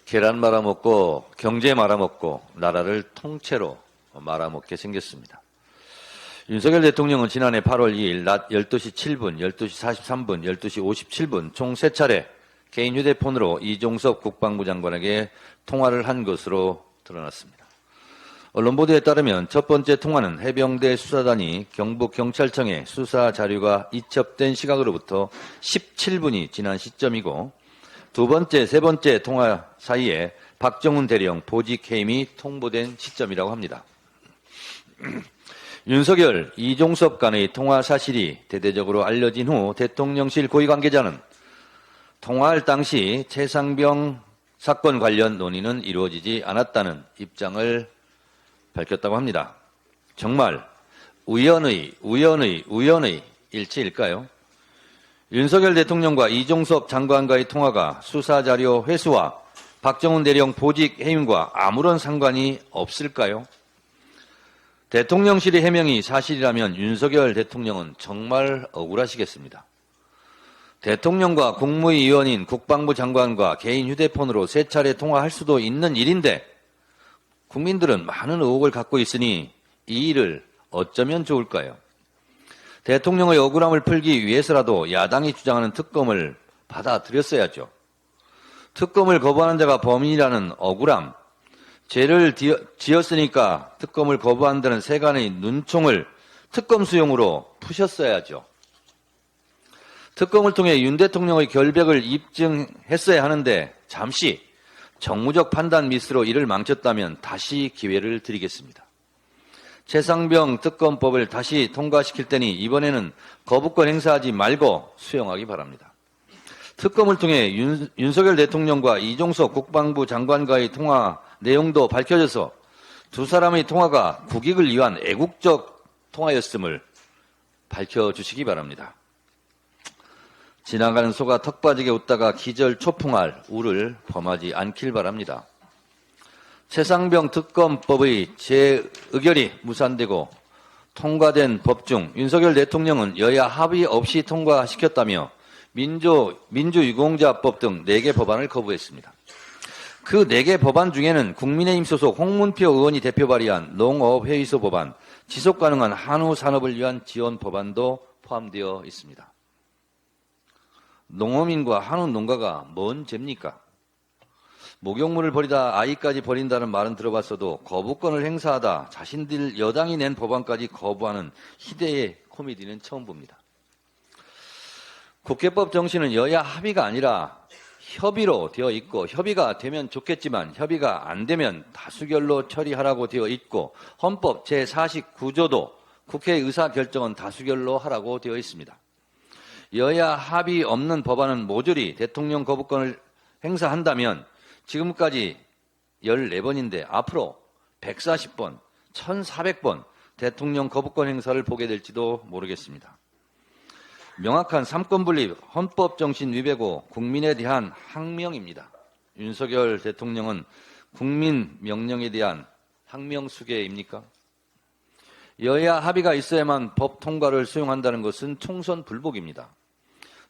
계란 말아먹고 경제 말아먹고 나라를 통째로 말아먹게 생겼습니다. 윤석열 대통령은 지난해 8월 2일 낮 12시 7분, 12시 43분, 12시 57분 총 3차례 개인 휴대폰으로 이종섭 국방부 장관에게 통화를 한 것으로 드러났습니다. 언론 보도에 따르면 첫 번째 통화는 해병대 수사단이 경북경찰청에 수사 자료가 이첩된 시각으로부터 17분이 지난 시점이고 두 번째, 세 번째 통화 사이에 박정훈 대령 보직 해임이 통보된 시점이라고 합니다. 윤석열, 이종섭 간의 통화 사실이 대대적으로 알려진 후 대통령실 고위 관계자는 통화할 당시 최상병 사건 관련 논의는 이루어지지 않았다는 입장을 밝혔다고 합니다. 정말 우연의 일치일까요? 윤석열 대통령과 이종섭 장관과의 통화가 수사자료 회수와 박정훈 대령 보직 해임과 아무런 상관이 없을까요? 대통령실의 해명이 사실이라면 윤석열 대통령은 정말 억울하시겠습니다. 대통령과 국무위원인 국방부 장관과 개인 휴대폰으로 3차례 통화할 수도 있는 일인데 국민들은 많은 의혹을 갖고 있으니 이 일을 어쩌면 좋을까요? 대통령의 억울함을 풀기 위해서라도 야당이 주장하는 특검을 받아들였어야죠. 특검을 거부하는 자가 범인이라는 억울함, 죄를 지었으니까 특검을 거부한다는 세간의 눈총을 특검 수용으로 푸셨어야죠. 특검을 통해 윤 대통령의 결백을 입증했어야 하는데 잠시 정무적 판단 미스로 이를 망쳤다면 다시 기회를 드리겠습니다. 최상병 특검법을 다시 통과시킬 테니 이번에는 거부권 행사하지 말고 수용하기 바랍니다. 특검을 통해 윤석열 대통령과 이종석 국방부 장관과의 통화 내용도 밝혀져서 두 사람의 통화가 국익을 위한 애국적 통화였음을 밝혀주시기 바랍니다. 지나가는 소가 턱 빠지게 웃다가 기절 초풍할 우를 범하지 않길 바랍니다. 최상병 특검법의 재의결이 무산되고 통과된 법 중 윤석열 대통령은 여야 합의 없이 통과시켰다며 민주유공자법 등 4개 법안을 거부했습니다. 그 4개 법안 중에는 국민의힘 소속 홍문표 의원이 대표 발의한 농업회의소 법안, 지속가능한 한우 산업을 위한 지원 법안도 포함되어 있습니다. 농어민과 한우 농가가 뭔 죄입니까? 목욕물을 버리다 아이까지 버린다는 말은 들어봤어도 거부권을 행사하다 자신들 여당이 낸 법안까지 거부하는 희대의 코미디는 처음 봅니다. 국회법 정신은 여야 합의가 아니라 협의로 되어 있고 협의가 되면 좋겠지만 협의가 안 되면 다수결로 처리하라고 되어 있고 헌법 제49조도 국회의 의사결정은 다수결로 하라고 되어 있습니다. 여야 합의 없는 법안은 모조리 대통령 거부권을 행사한다면 지금까지 14번인데 앞으로 140번, 1400번 대통령 거부권 행사를 보게 될지도 모르겠습니다. 명확한 삼권분립, 헌법 정신 위배고 국민에 대한 항명입니다. 윤석열 대통령은 국민 명령에 대한 항명수계입니까? 여야 합의가 있어야만 법 통과를 수용한다는 것은 총선 불복입니다.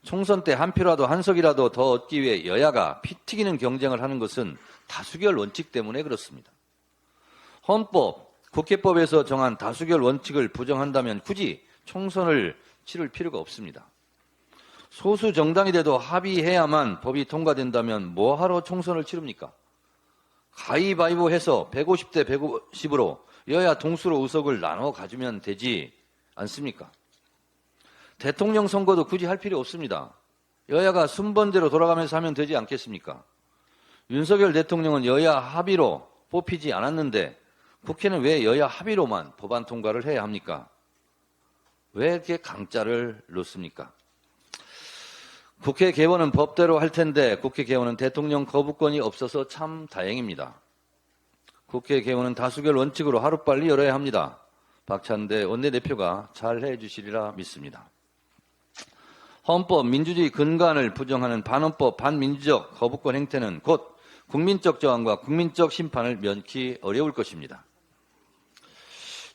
총선 때 한 표라도 한 석이라도 더 얻기 위해 여야가 피 튀기는 경쟁을 하는 것은 다수결 원칙 때문에 그렇습니다. 헌법, 국회법에서 정한 다수결 원칙을 부정한다면 굳이 총선을 치를 필요가 없습니다. 소수 정당이 돼도 합의해야만 법이 통과된다면 뭐하러 총선을 치릅니까? 가위바위보 해서 150대 150으로 여야 동수로 의석을 나눠 가지면 되지 않습니까? 대통령 선거도 굳이 할 필요 없습니다. 여야가 순번대로 돌아가면서 하면 되지 않겠습니까? 윤석열 대통령은 여야 합의로 뽑히지 않았는데 국회는 왜 여야 합의로만 법안 통과를 해야 합니까? 왜 이렇게 강짜를 놓습니까? 국회 개원은 법대로 할 텐데 국회 개원은 대통령 거부권이 없어서 참 다행입니다. 국회 개원은 다수결 원칙으로 하루빨리 열어야 합니다. 박찬대 원내대표가 잘 해주시리라 믿습니다. 헌법, 민주주의 근간을 부정하는 반헌법, 반민주적 거부권 행태는 곧 국민적 저항과 국민적 심판을 면키 어려울 것입니다.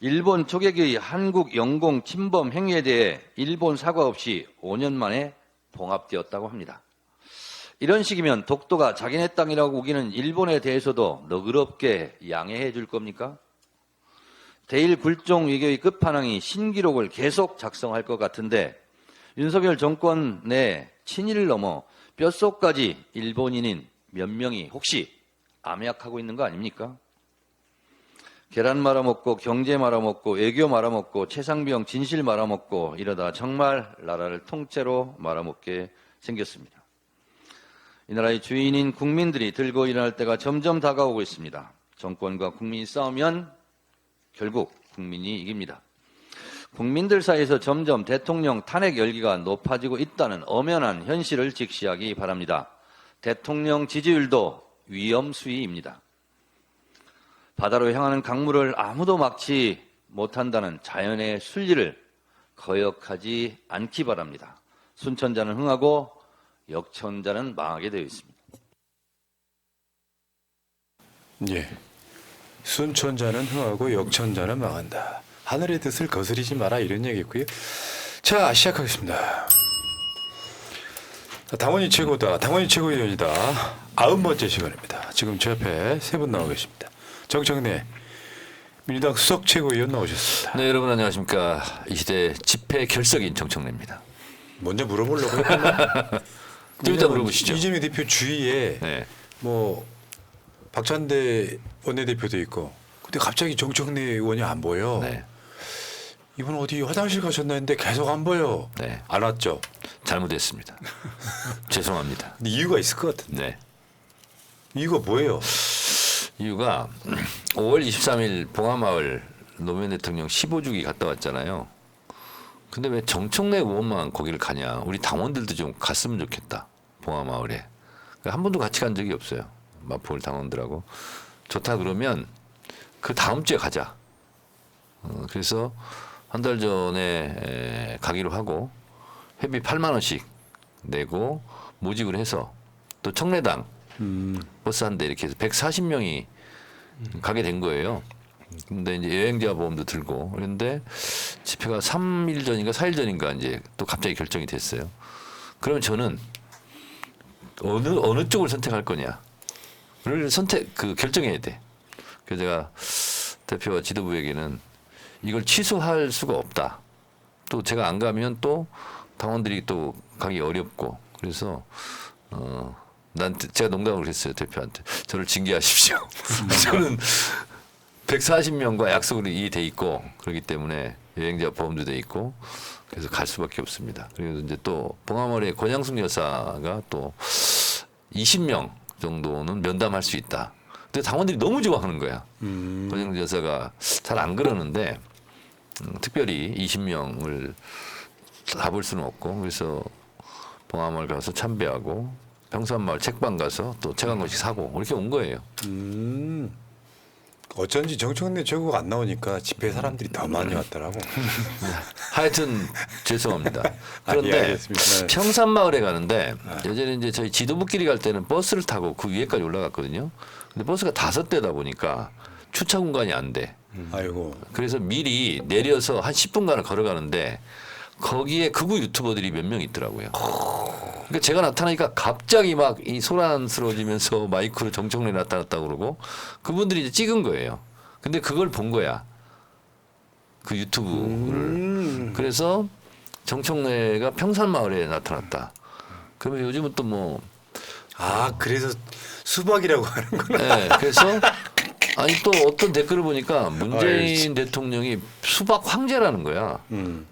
일본 초계기의 한국 영공 침범 행위에 대해 일본 사과 없이 5년 만에 봉합되었다고 합니다. 이런 식이면 독도가 자기네 땅이라고 우기는 일본에 대해서도 너그럽게 양해해 줄 겁니까? 대일 굴종 외교의 끝판왕이 신기록을 계속 작성할 것 같은데 윤석열 정권 내 친일을 넘어 뼛속까지 일본인인 몇 명이 혹시 암약하고 있는 거 아닙니까? 계란 말아먹고 경제 말아먹고 외교 말아먹고 최상병 진실 말아먹고 이러다 정말 나라를 통째로 말아먹게 생겼습니다. 이 나라의 주인인 국민들이 들고 일어날 때가 점점 다가오고 있습니다. 정권과 국민이 싸우면 결국 국민이 이깁니다. 국민들 사이에서 점점 대통령 탄핵 열기가 높아지고 있다는 엄연한 현실을 직시하기 바랍니다. 대통령 지지율도 위험수위입니다. 바다로 향하는 강물을 아무도 막지 못한다는 자연의 순리를 거역하지 않기 바랍니다. 순천자는 흥하고 역천자는 망하게 되어 있습니다. 예. 순천자는 흥하고 역천자는 망한다. 하늘의 뜻을 거스리지 마라 이런 얘기고요. 자, 시작하겠습니다. 당원이 최고다. 당원이 최고위원이다. 90번째 시간입니다. 지금 제 앞에 세 분 나와 계십니다. 정청래 민주당 수석 최고위원 나오셨습니다. 네, 여러분 안녕하십니까. 이 시대 집회 결석인 정청래입니다. 먼저 물어보려고 했는데 좀 이따 물어보시죠. 이재명 대표 주위에 네. 뭐 박찬대 원내대표도 있고 근데 갑자기 정청래 의원이 안 보여. 네. 이분 어디 화장실 가셨나 했는데 계속 안 보여. 네. 안 왔죠. 잘못했습니다. 죄송합니다. 근데 이유가 있을 것 같은데. 네. 이유가 뭐예요? 이유가 5월 23일 봉하마을 노무현 대통령 15주기 갔다 왔잖아요. 근데 왜 정청래 의원만 거기를 가냐. 우리 당원들도 좀 갔으면 좋겠다. 봉하마을에. 한 번도 같이 간 적이 없어요. 마포울 당원들하고. 좋다 그러면 그 다음 주에 가자. 그래서 한 달 전에 가기로 하고 회비 8만 원씩 내고 모집을 해서 또 청래당 버스 한 대 이렇게 해서 140명이 가게 된 거예요. 근데 이제 여행자 보험도 들고 그런데 집회가 3일 전인가 4일 전인가 이제 또 갑자기 결정이 됐어요. 그러면 저는 어느 쪽을 선택할 거냐를 결정해야 돼. 그래서 제가 대표와 지도부에게는 이걸 취소할 수가 없다. 또 제가 안 가면 또 당원들이 또 가기 어렵고 그래서 제가 농담을 했어요 대표한테 저를 징계하십시오. 저는 140명과 약속으로 이돼 있고 그렇기 때문에 여행자 보험도 돼 있고 그래서 갈 수밖에 없습니다. 그리고 이제 또 봉하마을의 권양숙 여사가 또 20명 정도는 면담할 수 있다. 근데 당원들이 너무 좋아하는 거야. 권양숙 여사가 잘 안 그러는데 특별히 20명을 다 볼 수는 없고 그래서 봉하마을 가서 참배하고 평산마을 책방 가서 또 책 한 권씩 사고 이렇게 온 거예요. 어쩐지 정청래 최고가 안 나오니까 집회 사람들이 더 많이 왔더라고. 하여튼 죄송합니다. 그런데 네. 평산마을에 가는데 예전에 이제 저희 지도부끼리 갈 때는 버스를 타고 그 위에까지 올라갔거든요. 근데 버스가 5대다 보니까 주차 공간이 안 돼. 아이고. 그래서 미리 내려서 한 10분간을 걸어가는데 거기에 극우 유튜버들이 몇 명 있더라고요. 그러니까 제가 나타나니까 갑자기 막 이 소란스러워지면서 마이크로 정청래 나타났다고 그러고 그분들이 이제 찍은 거예요. 근데 그걸 본 거야. 그 유튜브를. 그래서 정청래가 평산마을에 나타났다. 그러면 요즘은 또 뭐. 그래서 수박이라고 하는구나. 네, 그래서 아니 또 어떤 댓글을 보니까 문재인 대통령이 수박 황제라는 거야.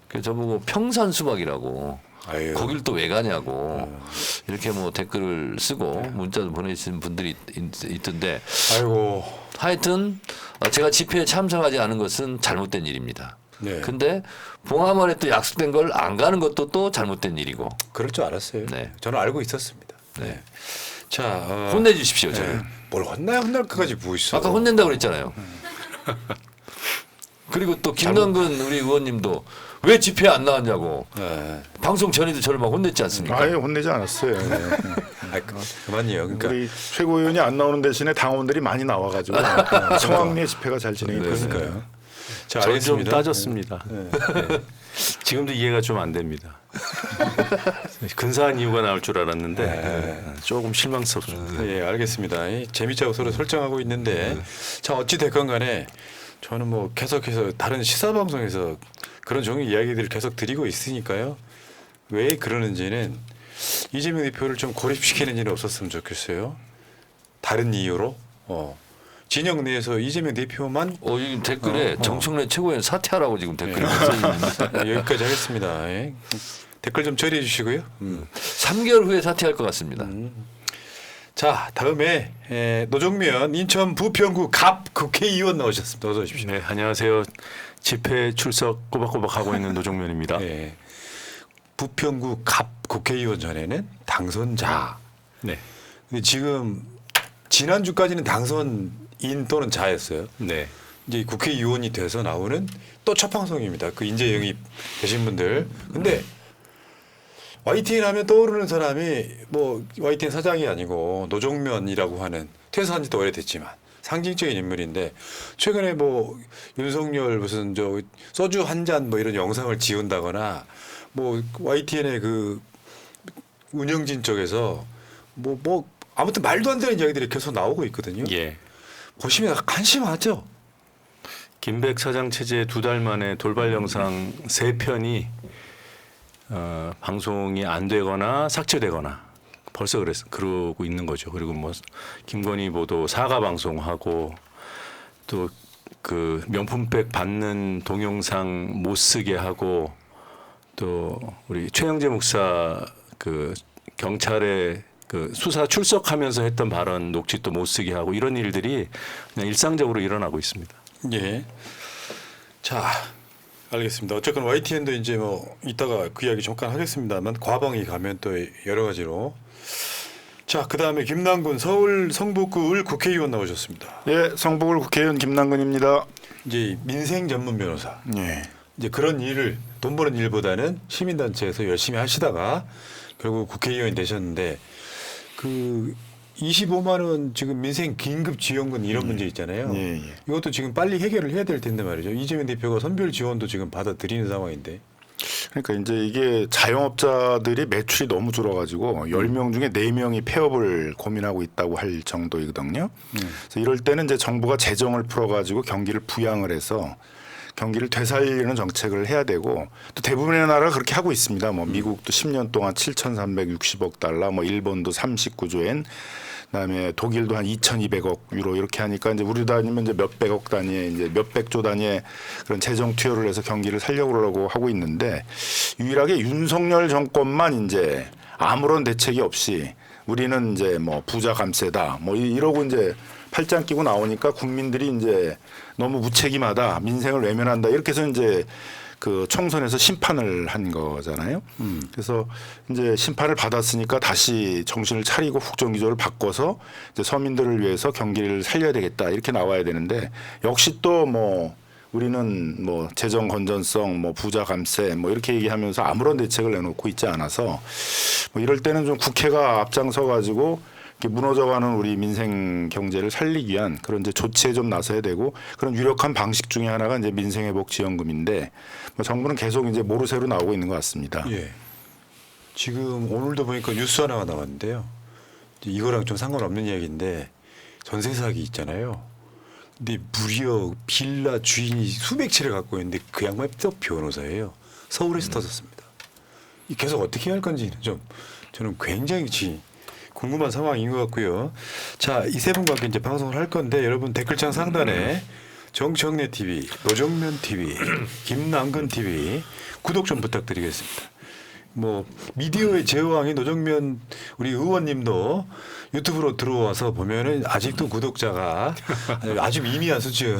그래서 저보고 평산 수박이라고. 아유. 거길 또 왜 가냐고 이렇게 뭐 댓글을 쓰고 문자도 보내주시는 분들이 있던데 아이고. 하여튼 제가 집회에 참석하지 않은 것은 잘못된 일입니다. 네. 근데 봉하마을에 또 약속된 걸 안 가는 것도 또 잘못된 일이고. 그럴 줄 알았어요. 네. 저는 알고 있었습니다. 네. 자, 혼내주십시오, 저를. 네. 뭘 혼날 것까지 뭐 있어. 아까 혼낸다고 그랬잖아요. 그리고 또 김남근 우리 의원님도 왜 집회에 안 나왔냐고. 네. 방송 전에도 저를 막 혼냈지 않습니까? 아예 혼내지 않았어요. 네. 그만요. 그러니까 우리 최고위원이 안 나오는 대신에 당원들이 많이 나와가지고 성황리에 집회가 잘 진행이 됐어요. 자, 저희 좀 알겠습니다. 따졌습니다. 네. 지금도 이해가 좀 안 됩니다. 근사한 이유가 나올 줄 알았는데 조금 실망스럽습니다. 예, 알겠습니다. 재미있자고 서로 설정하고 있는데 자 어찌 됐건 간에 저는 뭐 계속해서 다른 시사 방송에서 그런 종류 이야기들을 계속 드리고 있으니까요. 왜 그러는지는 이재명 대표를 좀 고립시키는 일은 없었으면 좋겠어요. 다른 이유로 진영 내에서 이재명 대표만 이 댓글에 정청래 최고위원 사퇴하라고 지금 댓글이 써 있는데 여기까지 하겠습니다. 예. 댓글 좀 처리해 주시고요. 3개월 후에 사퇴할 것 같습니다. 자 다음에 노정면 인천 부평구 갑 국회의원 나오셨습니다. 어서 오십시오. 네, 안녕하세요. 집회 출석 꼬박꼬박 하고 있는 노정면입니다. 네. 부평구 갑 국회의원 전에는 당선자. 네. 근데 지금 지난주까지는 당선인 또는 자였어요. 네. 이제 국회의원이 돼서 나오는 또 첫 방송입니다. 그 인재 영입 되신 분들. 근데 YTN 하면 떠오르는 사람이 뭐 YTN 사장이 아니고 노정면이라고 하는 퇴사한 지도 오래됐지만 상징적인 인물인데 최근에 뭐 윤석열 무슨 저 소주 한 잔 뭐 이런 영상을 지운다거나 뭐 YTN의 그 운영진 쪽에서 뭐 아무튼 말도 안 되는 이야기들이 계속 나오고 있거든요. 예. 보시면 한심하죠. 김백 사장 체제 2달 만에 돌발 영상 3편이 방송이 안 되거나 삭제되거나 벌써 그러고 있는 거죠. 그리고 뭐 김건희 보도 사과 방송하고 또 그 명품백 받는 동영상 못 쓰게 하고 또 우리 최영재 목사 그 경찰에 그 수사 출석하면서 했던 발언 녹취 또 못 쓰게 하고 이런 일들이 그냥 일상적으로 일어나고 있습니다. 예. 자, 알겠습니다. 어쨌건 YTN도 이제 뭐 이따가 그 이야기 잠깐 하겠습니다만 과방위 가면 또 여러 가지로. 자, 그다음에 김남근 서울 성북구 을 국회의원 나오셨습니다. 예, 성북을 국회의원 김남근입니다. 이제 민생 전문 변호사. 예. 이제 그런 일을 돈 버는 일보다는 시민단체에서 열심히 하시다가 결국 국회의원이 되셨는데 그 25만 원 지금 민생 긴급 지원금 이런 문제 있잖아요. 예, 예. 이것도 지금 빨리 해결을 해야 될 텐데 말이죠. 이재명 대표가 선별 지원도 지금 받아들이는 상황인데. 그러니까 이제 이게 자영업자들이 매출이 너무 줄어가지고 10명 중에 4명이 폐업을 고민하고 있다고 할 정도이거든요. 그래서 이럴 때는 이제 정부가 재정을 풀어가지고 경기를 부양을 해서 경기를 되살리는 정책을 해야 되고 또 대부분의 나라가 그렇게 하고 있습니다. 뭐 미국도 10년 동안 7,360억 달러, 뭐 일본도 39조 엔, 그다음에 독일도 한 2,200억 유로 이렇게 하니까 이제 우리도 아니면 이제 몇백억 단위의 이제 몇백조 단위의 그런 재정 투여를 해서 경기를 살려고 하고 있는데 유일하게 윤석열 정권만 이제 아무런 대책이 없이 우리는 이제 뭐 부자 감세다 뭐 이러고 이제 팔짱 끼고 나오니까 국민들이 이제 너무 무책임하다 민생을 외면한다 이렇게 해서 이제 그 총선에서 심판을 한 거잖아요. 그래서 이제 심판을 받았으니까 다시 정신을 차리고 국정기조를 바꿔서 이제 서민들을 위해서 경기를 살려야 되겠다 이렇게 나와야 되는데 역시 또 뭐 우리는 뭐 재정 건전성, 뭐 부자 감세 뭐 이렇게 얘기하면서 아무런 대책을 내놓고 있지 않아서 뭐 이럴 때는 좀 국회가 앞장서 가지고 무너져가는 우리 민생 경제를 살리기 위한 그런 이제 조치에 좀 나서야 되고 그런 유력한 방식 중에 하나가 이제 민생회복지원금인데 뭐 정부는 계속 이제 모르쇠로 나오고 있는 것 같습니다. 예. 지금 오늘도 보니까 뉴스 하나가 나왔는데요. 이거랑 좀 상관없는 이야기인데 전세 사기 있잖아요. 근데 무려 빌라 주인이 수백 채를 갖고 있는데 그 양반이 또 변호사예요. 서울에서 터졌습니다. 이 계속 어떻게 할 건지는 좀 저는 굉장히 궁금한 상황인 것 같고요. 자, 이 세 분과 함께 이제 방송을 할 건데 여러분 댓글창 상단에 정청래 TV, 노정면 TV, 김남근 TV 구독 좀 부탁드리겠습니다. 뭐 미디어의 제왕인 노정면 우리 의원님도 유튜브로 들어와서 보면은 아직도 구독자가 아주 미미한 수준.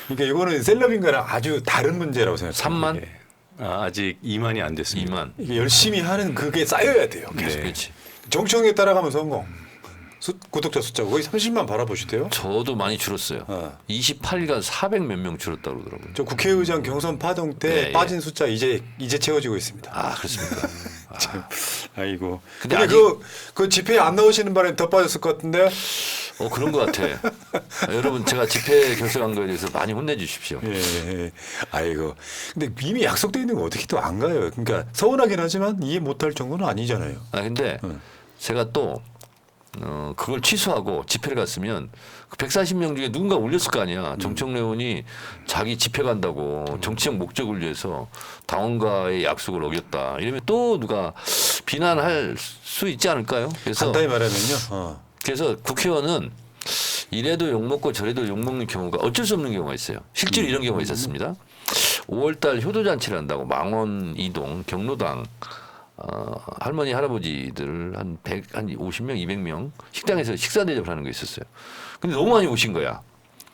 그러니까 이거는 셀럽인가랑 아주 다른 문제라고 생각합니다. 3만? 예. 아직 2만이 안 됐습니다. 2만. 이게 열심히 하는 그게 쌓여야 돼요. 계속. 그렇지. 정청래 따라가면 성공. 구독자 숫자가 거의 30만 바라보시대요. 저도 많이 줄었어요. 28일간 400 몇 명 줄었다 그러더라고요. 저 국회의장 경선 파동 때 예, 빠진 숫자 이제 채워지고 있습니다. 아, 그렇습니까? 참, 아이고. 근데 근데 그 집회에 안 나오시는 바람에 더 빠졌을 것 같은데 그런 것 같아. 여러분 제가 집회 결석한 거에 대해서 많이 혼내주십시오. 예. 아이고. 근데 이미 약속돼 있는 거 어떻게 또 안 가요? 그러니까 서운하긴 하지만 이해 못할 정도는 아니잖아요. 근데 제가 또 그걸 취소하고 집회를 갔으면 그 140명 중에 누군가 올렸을 거 아니야. 정청래 의원이 자기 집회 간다고 정치적 목적을 위해서 당원과의 약속을 어겼다. 이러면 또 누가 비난할 수 있지 않을까요? 그래서 간단히 말하면요. 그래서 국회의원은 이래도 욕먹고 저래도 욕먹는 경우가 어쩔 수 없는 경우가 있어요. 실제로 이런 경우가 있었습니다. 5월달 효도잔치를 한다고 망원 이동 경로당 할머니 할아버지들 한 50명 200명 식당에서 식사 대접을 하는 게 있었어요. 근데 너무 많이 오신 거야.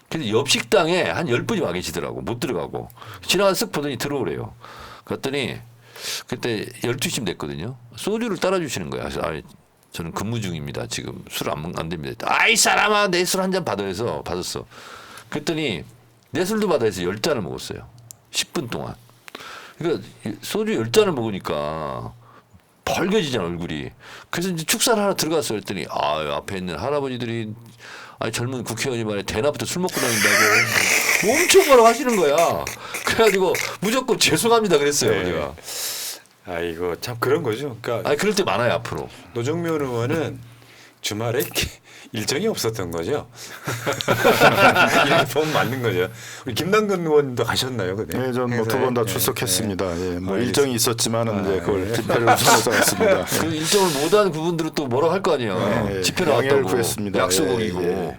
그래서 옆 식당에 한 10분이 와 계시더라고. 못 들어가고 지나가 쓱 보더니 들어오래요. 그랬더니 그때 12시쯤 됐거든요. 소주를 따라주시는 거야. 그래서 저는 근무 중입니다. 지금 술 안 됩니다. 아이 사람아 내 술 한 잔 받았어. 그랬더니 내 술도 받아 해서 10잔을 먹었어요. 10분 동안. 그러니까 소주 10잔을 먹으니까 벌개지잖아 얼굴이. 그래서 이제 축사를 하나 들어갔어요. 그랬더니 앞에 있는 할아버지들이 젊은 국회의원이 말이야 대낮부터 술 먹고 다닌다고 엄청 뭐라고 하시는 거야. 그래가지고 무조건 죄송합니다 그랬어요. 네. 제가. 아이고 참 그런 거죠. 그러니까 그럴 때 많아요 앞으로. 노정면 의원은 주말에 일정이 없었던 거죠. 이렇게 보면 맞는 거죠. 우리 김남근 의원도 가셨나요, 그때? 네, 전 뭐 두 번 다 출석했습니다. 예, 뭐 알겠습니다. 일정이 있었지만은 이제 그걸 집회를 우선해서 갔습니다. 그 일정을 못한 그분들은 또 뭐라고 할 거 아니에요. 네, 집회를 양해를 나왔다고 구했습니다. 약속 예, 어기고. 예.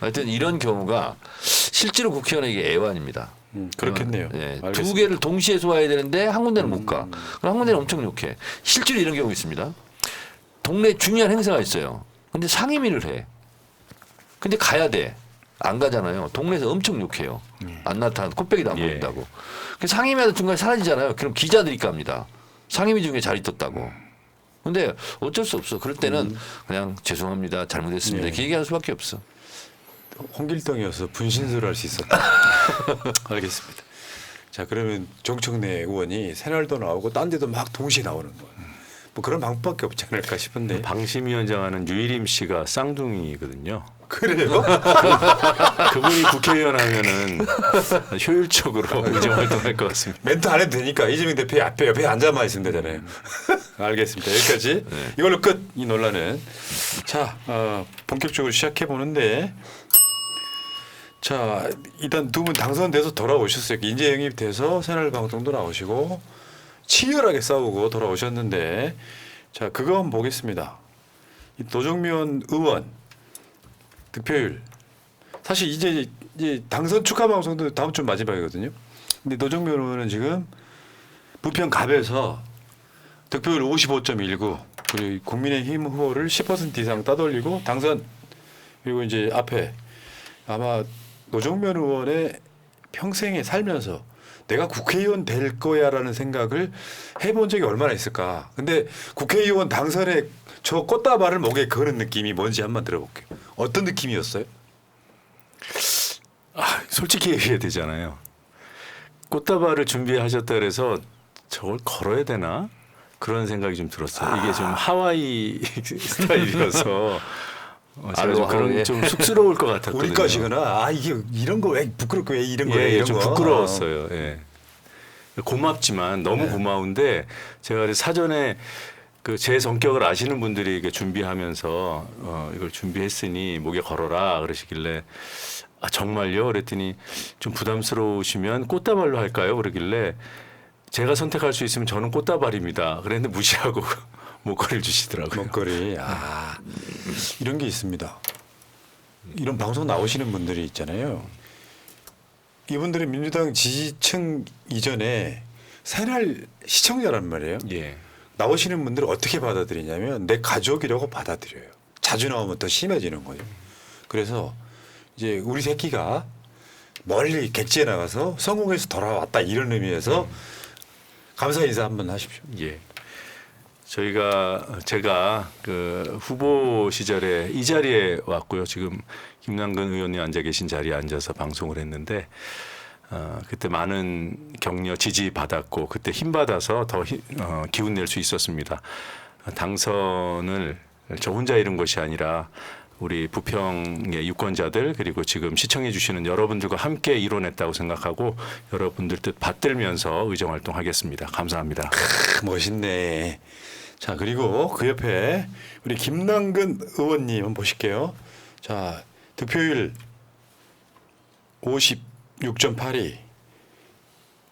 하여튼 이런 경우가 실제로 국회의원에게 애환입니다. 그렇겠네요. 두 알겠습니다. 개를 동시에 소화해야 되는데 한 군데는 못 가. 그럼 한 군데는 엄청 욕해. 실제로 이런 경우 있습니다. 동네 중요한 행사가 있어요. 근데 상임위를 해. 근데 가야 돼. 안 가잖아요. 동네에서 엄청 욕해요. 안 나타나고 코빼기도 안 예. 보인다고. 그 상임위하다 중간에 사라지잖아요. 그럼 기자들이 갑니다. 상임위 중에 자리 떴다고. 근데 어쩔 수 없어. 그럴 때는 그냥 죄송합니다. 잘못했습니다. 예. 이렇게 얘기할 수밖에 없어. 홍길동이어서 분신술을 할 수 있었다. 알겠습니다. 자 그러면 정청래 의원이 새날도 나오고 딴 데도 막 동시에 나오는 거예요. 뭐 그런 방법밖에 없지 않을까 싶은데. 방심위원장 하는 유일임 씨가 쌍둥이거든요. 그래요? 그분이 국회의원 하면은 효율적으로 의정 활동할 것 같습니다. 멘트 안 해도 되니까 이재명 대표 옆에 앉아만 있으면 되잖아요. 알겠습니다. 여기까지 이걸로 끝 이 논란은. 자 본격적으로 시작해 보는데 자 일단 두 분 당선돼서 돌아오셨어요. 인재 영입돼서 새날 방송도 나오시고 치열하게 싸우고 돌아오셨는데 자 그거 한번 보겠습니다. 이 노정면 의원 득표율 사실 이제 당선 축하 방송도 다음 주 마지막이거든요. 근데 노정면 의원은 지금 부평 갑에서 득표율 55.19 그리고 국민의힘 후보를 10% 이상 따돌리고 당선. 그리고 이제 앞에 아마 노정면 의원의 평생에 살면서 내가 국회의원 될 거야라는 생각을 해본 적이 얼마나 있을까. 근데 국회의원 당선에 저 꽃다발을 목에 거는 느낌이 뭔지 한번 들어볼게요. 어떤 느낌이었어요? 솔직히 얘기해야 되잖아요. 꽃다발을 준비하셨다 그래서 저걸 걸어야 되나? 그런 생각이 좀 들었어요. 이게 좀 하와이 스타일이어서 제가 좀 그런 좀 쑥스러울 것 같았거든요. 우리 것이구나. 이게 이런 거 왜 부끄럽고 왜 이런 거야? 예, 이런 좀 거. 부끄러웠어요. 예. 고맙지만 너무 고마운데 제가 그래서 사전에 그 제 성격을 아시는 분들이 이게 준비하면서 이걸 준비했으니 목에 걸어라 그러시길래 정말요? 그랬더니 좀 부담스러우시면 꽃다발로 할까요? 그러길래 제가 선택할 수 있으면 저는 꽃다발입니다. 그랬는데 무시하고 목걸이를 주시더라고요. 먹거리. 이런 게 있습니다. 이런 방송 나오시는 분들이 있잖아요. 이분들은 민주당 지지층 이전에 새날 시청자란 말이에요. 예. 나오시는 분들을 어떻게 받아들이냐면 내 가족이라고 받아들여요. 자주 나오면 더 심해지는 거예요. 그래서 이제 우리 새끼가 멀리 객지에 나가서 성공해서 돌아왔다 이런 의미에서 감사 인사 한번 하십시오. 예. 제가 그 후보 시절에 이 자리에 왔고요. 지금 김남근 의원이 앉아 계신 자리에 앉아서 방송을 했는데 그때 많은 격려 지지 받았고 그때 힘 받아서 더 기운 낼 수 있었습니다. 당선을 저 혼자 이룬 것이 아니라 우리 부평의 유권자들 그리고 지금 시청해 주시는 여러분들과 함께 이뤄냈다고 생각하고 여러분들 뜻 받들면서 의정 활동하겠습니다. 감사합니다. 멋있네. 자, 그리고 그 옆에 우리 김남근 의원님 한번 보실게요. 자, 득표율 56.82.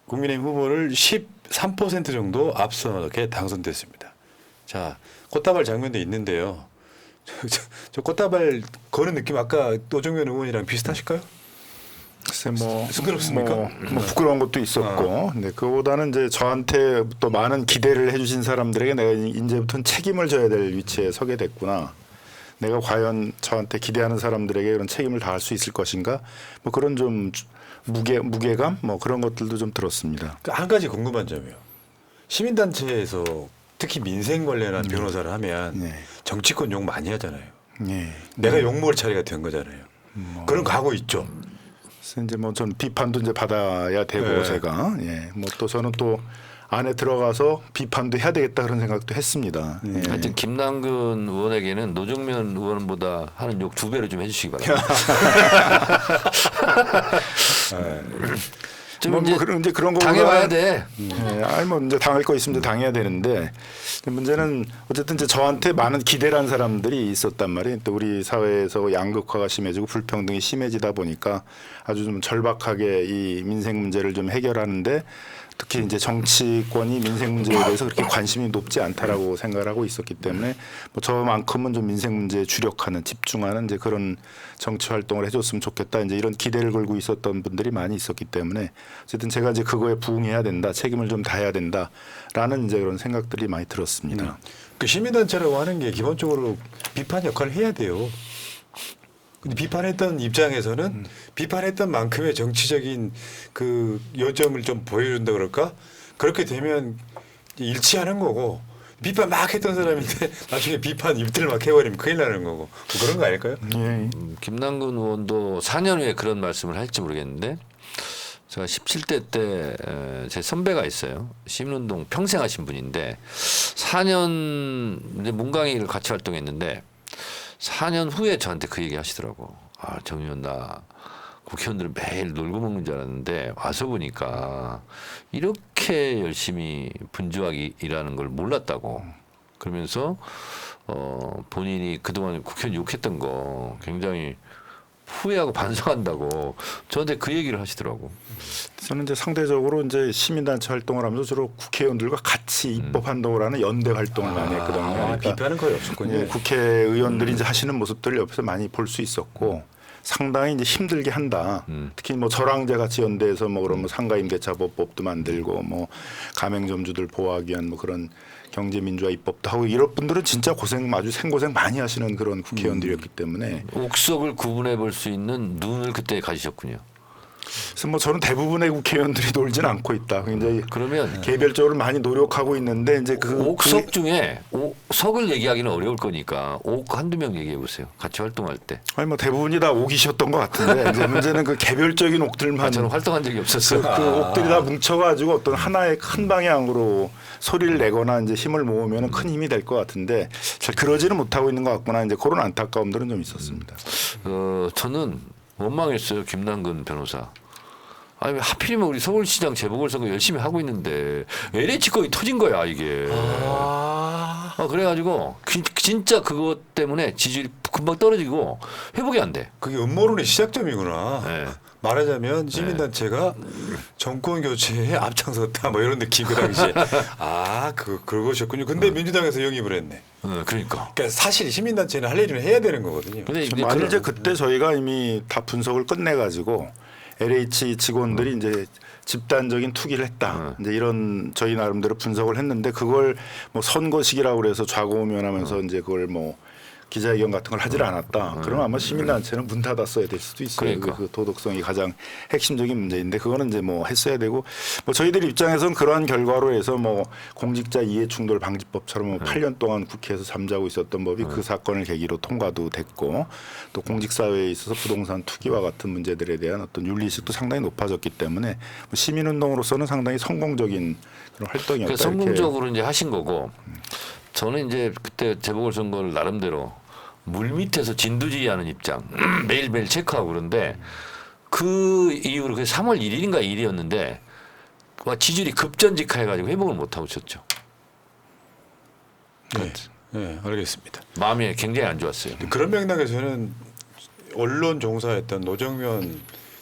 국민의힘 후보를 13% 정도 앞서게 당선됐습니다. 자, 꽃다발 장면도 있는데요. 저 꽃다발 거는 느낌 아까 노정면 의원이랑 비슷하실까요? 글쎄 뭐 쑥스럽습니까? 뭐 부끄러운 것도 있었고, 근데 그보다는 이제 저한테 또 많은 기대를 해주신 사람들에게 내가 이제부터는 책임을 져야 될 위치에 서게 됐구나. 내가 과연 저한테 기대하는 사람들에게 이런 책임을 다할 수 있을 것인가? 뭐 그런 좀 무게감 뭐 그런 것들도 좀 들었습니다. 한 가지 궁금한 점이요. 시민단체에서 특히 민생 관련한 변호사를 하면 네. 정치권 욕 많이 하잖아요. 예. 내가 욕 먹을 차례가 된 거잖아요. 그런 각오 있죠. 그래서 이제 뭐 전 비판도 이제 받아야 되고 네. 제가 뭐 또 저는 또 안에 들어가서 비판도 해야 되겠다 그런 생각도 했습니다. 예. 하여튼 김남근 의원에게는 노정면 의원보다 하는 욕 2배로 좀 해주시기 바랍니다. 좀 이제 그런 거 당해봐야 돼. 아니 뭐 이제 당할 거 있으면 이제 당해야 되는데 문제는 어쨌든 이제 저한테 많은 기대를 한 사람들이 있었단 말이에요. 또 우리 사회에서 양극화가 심해지고 불평등이 심해지다 보니까 아주 좀 절박하게 이 민생 문제를 좀 해결하는데 특히 이제 정치권이 민생 문제에 대해서 그렇게 관심이 높지 않다라고 생각을 하고 있었기 때문에 뭐 저만큼은 좀 민생 문제에 주력하는 집중하는 이제 그런 정치 활동을 해줬으면 좋겠다 이제 이런 기대를 걸고 있었던 분들이 많이 있었기 때문에 어쨌든 제가 이제 그거에 부응해야 된다 책임을 좀 다해야 된다라는 이제 그런 생각들이 많이 들었습니다. 그 시민단체라고 하는 게 기본적으로 비판 역할을 해야 돼요. 근데 비판했던 입장에서는 비판했던 만큼의 정치적인 그 요점을 좀 보여준다 그럴까? 그렇게 되면 일치하는 거고 비판 막 했던 사람인데 나중에 비판 입들 막 해버리면 큰일 나는 거고 뭐 그런 거 아닐까요? 예. 김남근 의원도 4년 후에 그런 말씀을 할지 모르겠는데 제가 17대 때 제 선배가 있어요. 시민운동 평생 하신 분인데 4년 이제 문광희를 같이 활동했는데 4년 후에 저한테 그 얘기 하시더라고. 아, 정 의원 나 국회의원들은 매일 놀고 먹는 줄 알았는데 와서 보니까 이렇게 열심히 분주하게 일하는 걸 몰랐다고. 그러면서 본인이 그동안 국회의원 욕했던 거 굉장히 후회하고 반성한다고 저한테 그 얘기를 하시더라고. 저는 이제 상대적으로 이제 시민단체 활동을 하면서 주로 국회의원들과 같이 입법 활동을 하는 연대 활동을 많이 했거든요. 그러니까 비판은 거의 없었군요. 예, 국회의원들이 이제 하시는 모습들을 옆에서 많이 볼 수 있었고 상당히 이제 힘들게 한다. 특히 뭐 저랑제 같이 연대해서 뭐 그런 뭐 상가임대차법도 만들고 뭐 가맹점주들 보호하기 위한 뭐 그런 경제민주화 입법도 하고 이런 분들은 진짜 고생 아주 생고생 많이 하시는 그런 국회의원들이었기 때문에 옥석을 구분해 볼 수 있는 눈을 그때 가지셨군요. 그래서 뭐 저는 대부분의 국회의원들이 놀진 않고 있다. 굉장히 그러면 개별적으로 많이 노력하고 있는데 이제 옥석 중에 옥석을 얘기하기는 어려울 거니까 옥 한두 명 얘기해 보세요. 같이 활동할 때. 아니 뭐 대부분이 다 옥이셨던 것 같은데 이제 문제는 그 개별적인 옥들만 저는 활동한 적이 없었어요. 그 옥들이 다 뭉쳐가지고 어떤 하나의 큰 방향으로 소리를 내거나 이제 힘을 모으면 큰 힘이 될 것 같은데 잘 그러지는 못하고 있는 것 같구나 이제 그런 안타까움들은 좀 있었습니다. 저는 원망했어요. 김남근 변호사. 아니 왜 하필이면 우리 서울시장 재보궐선거 열심히 하고 있는데 LH 거의 터진 거야 이게. 그래가지고 진짜 그것 때문에 지지율이 금방 떨어지고 회복이 안 돼. 그게 음모론의 시작점이구나. 네. 말하자면 시민단체가 정권 교체에 앞장섰다 뭐 이런 느낌 그 당시에. 그것이었군요. 근데 민주당에서 영입을 했네. 그러니까. 그러니까 사실 시민단체는 할 일은 해야 되는 거거든요. 근데 만일 이제 그때 저희가 이미 다 분석을 끝내가지고 LH 직원들이 이제 집단적인 투기를 했다. 이제 이런 저희 나름대로 분석을 했는데 그걸 뭐 선거식이라고 그래서 좌고우면하면서 이제 그걸 뭐 기자회견 같은 걸 하질 않았다. 그럼 아마 시민단체는 문 닫았어야 될 수도 있어요. 그러니까. 그 도덕성이 가장 핵심적인 문제인데 그거는 이제 뭐 했어야 되고 뭐 저희들 입장에서는 그러한 결과로 해서 뭐 공직자 이해충돌 방지법처럼 뭐 8년 동안 국회에서 잠자고 있었던 법이 그 사건을 계기로 통과도 됐고 또 공직사회에 있어서 부동산 투기와 같은 문제들에 대한 어떤 윤리의식도 상당히 높아졌기 때문에 뭐 시민운동으로서는 상당히 성공적인 그런 활동이었다. 성공적으로 이제 하신 거고 저는 이제 그때 재보궐선거를 나름대로 물밑에서 진두지휘하는 입장 매일매일 체크하고 그런데 그 이후로 그 3월 1일인가 2일이었는데 지지율이 급전직하해가지고 회복을 못하고 있었죠. 네, 네, 알겠습니다. 마음이 굉장히 안 좋았어요. 그런 맥락에서는 언론 종사했던 노정면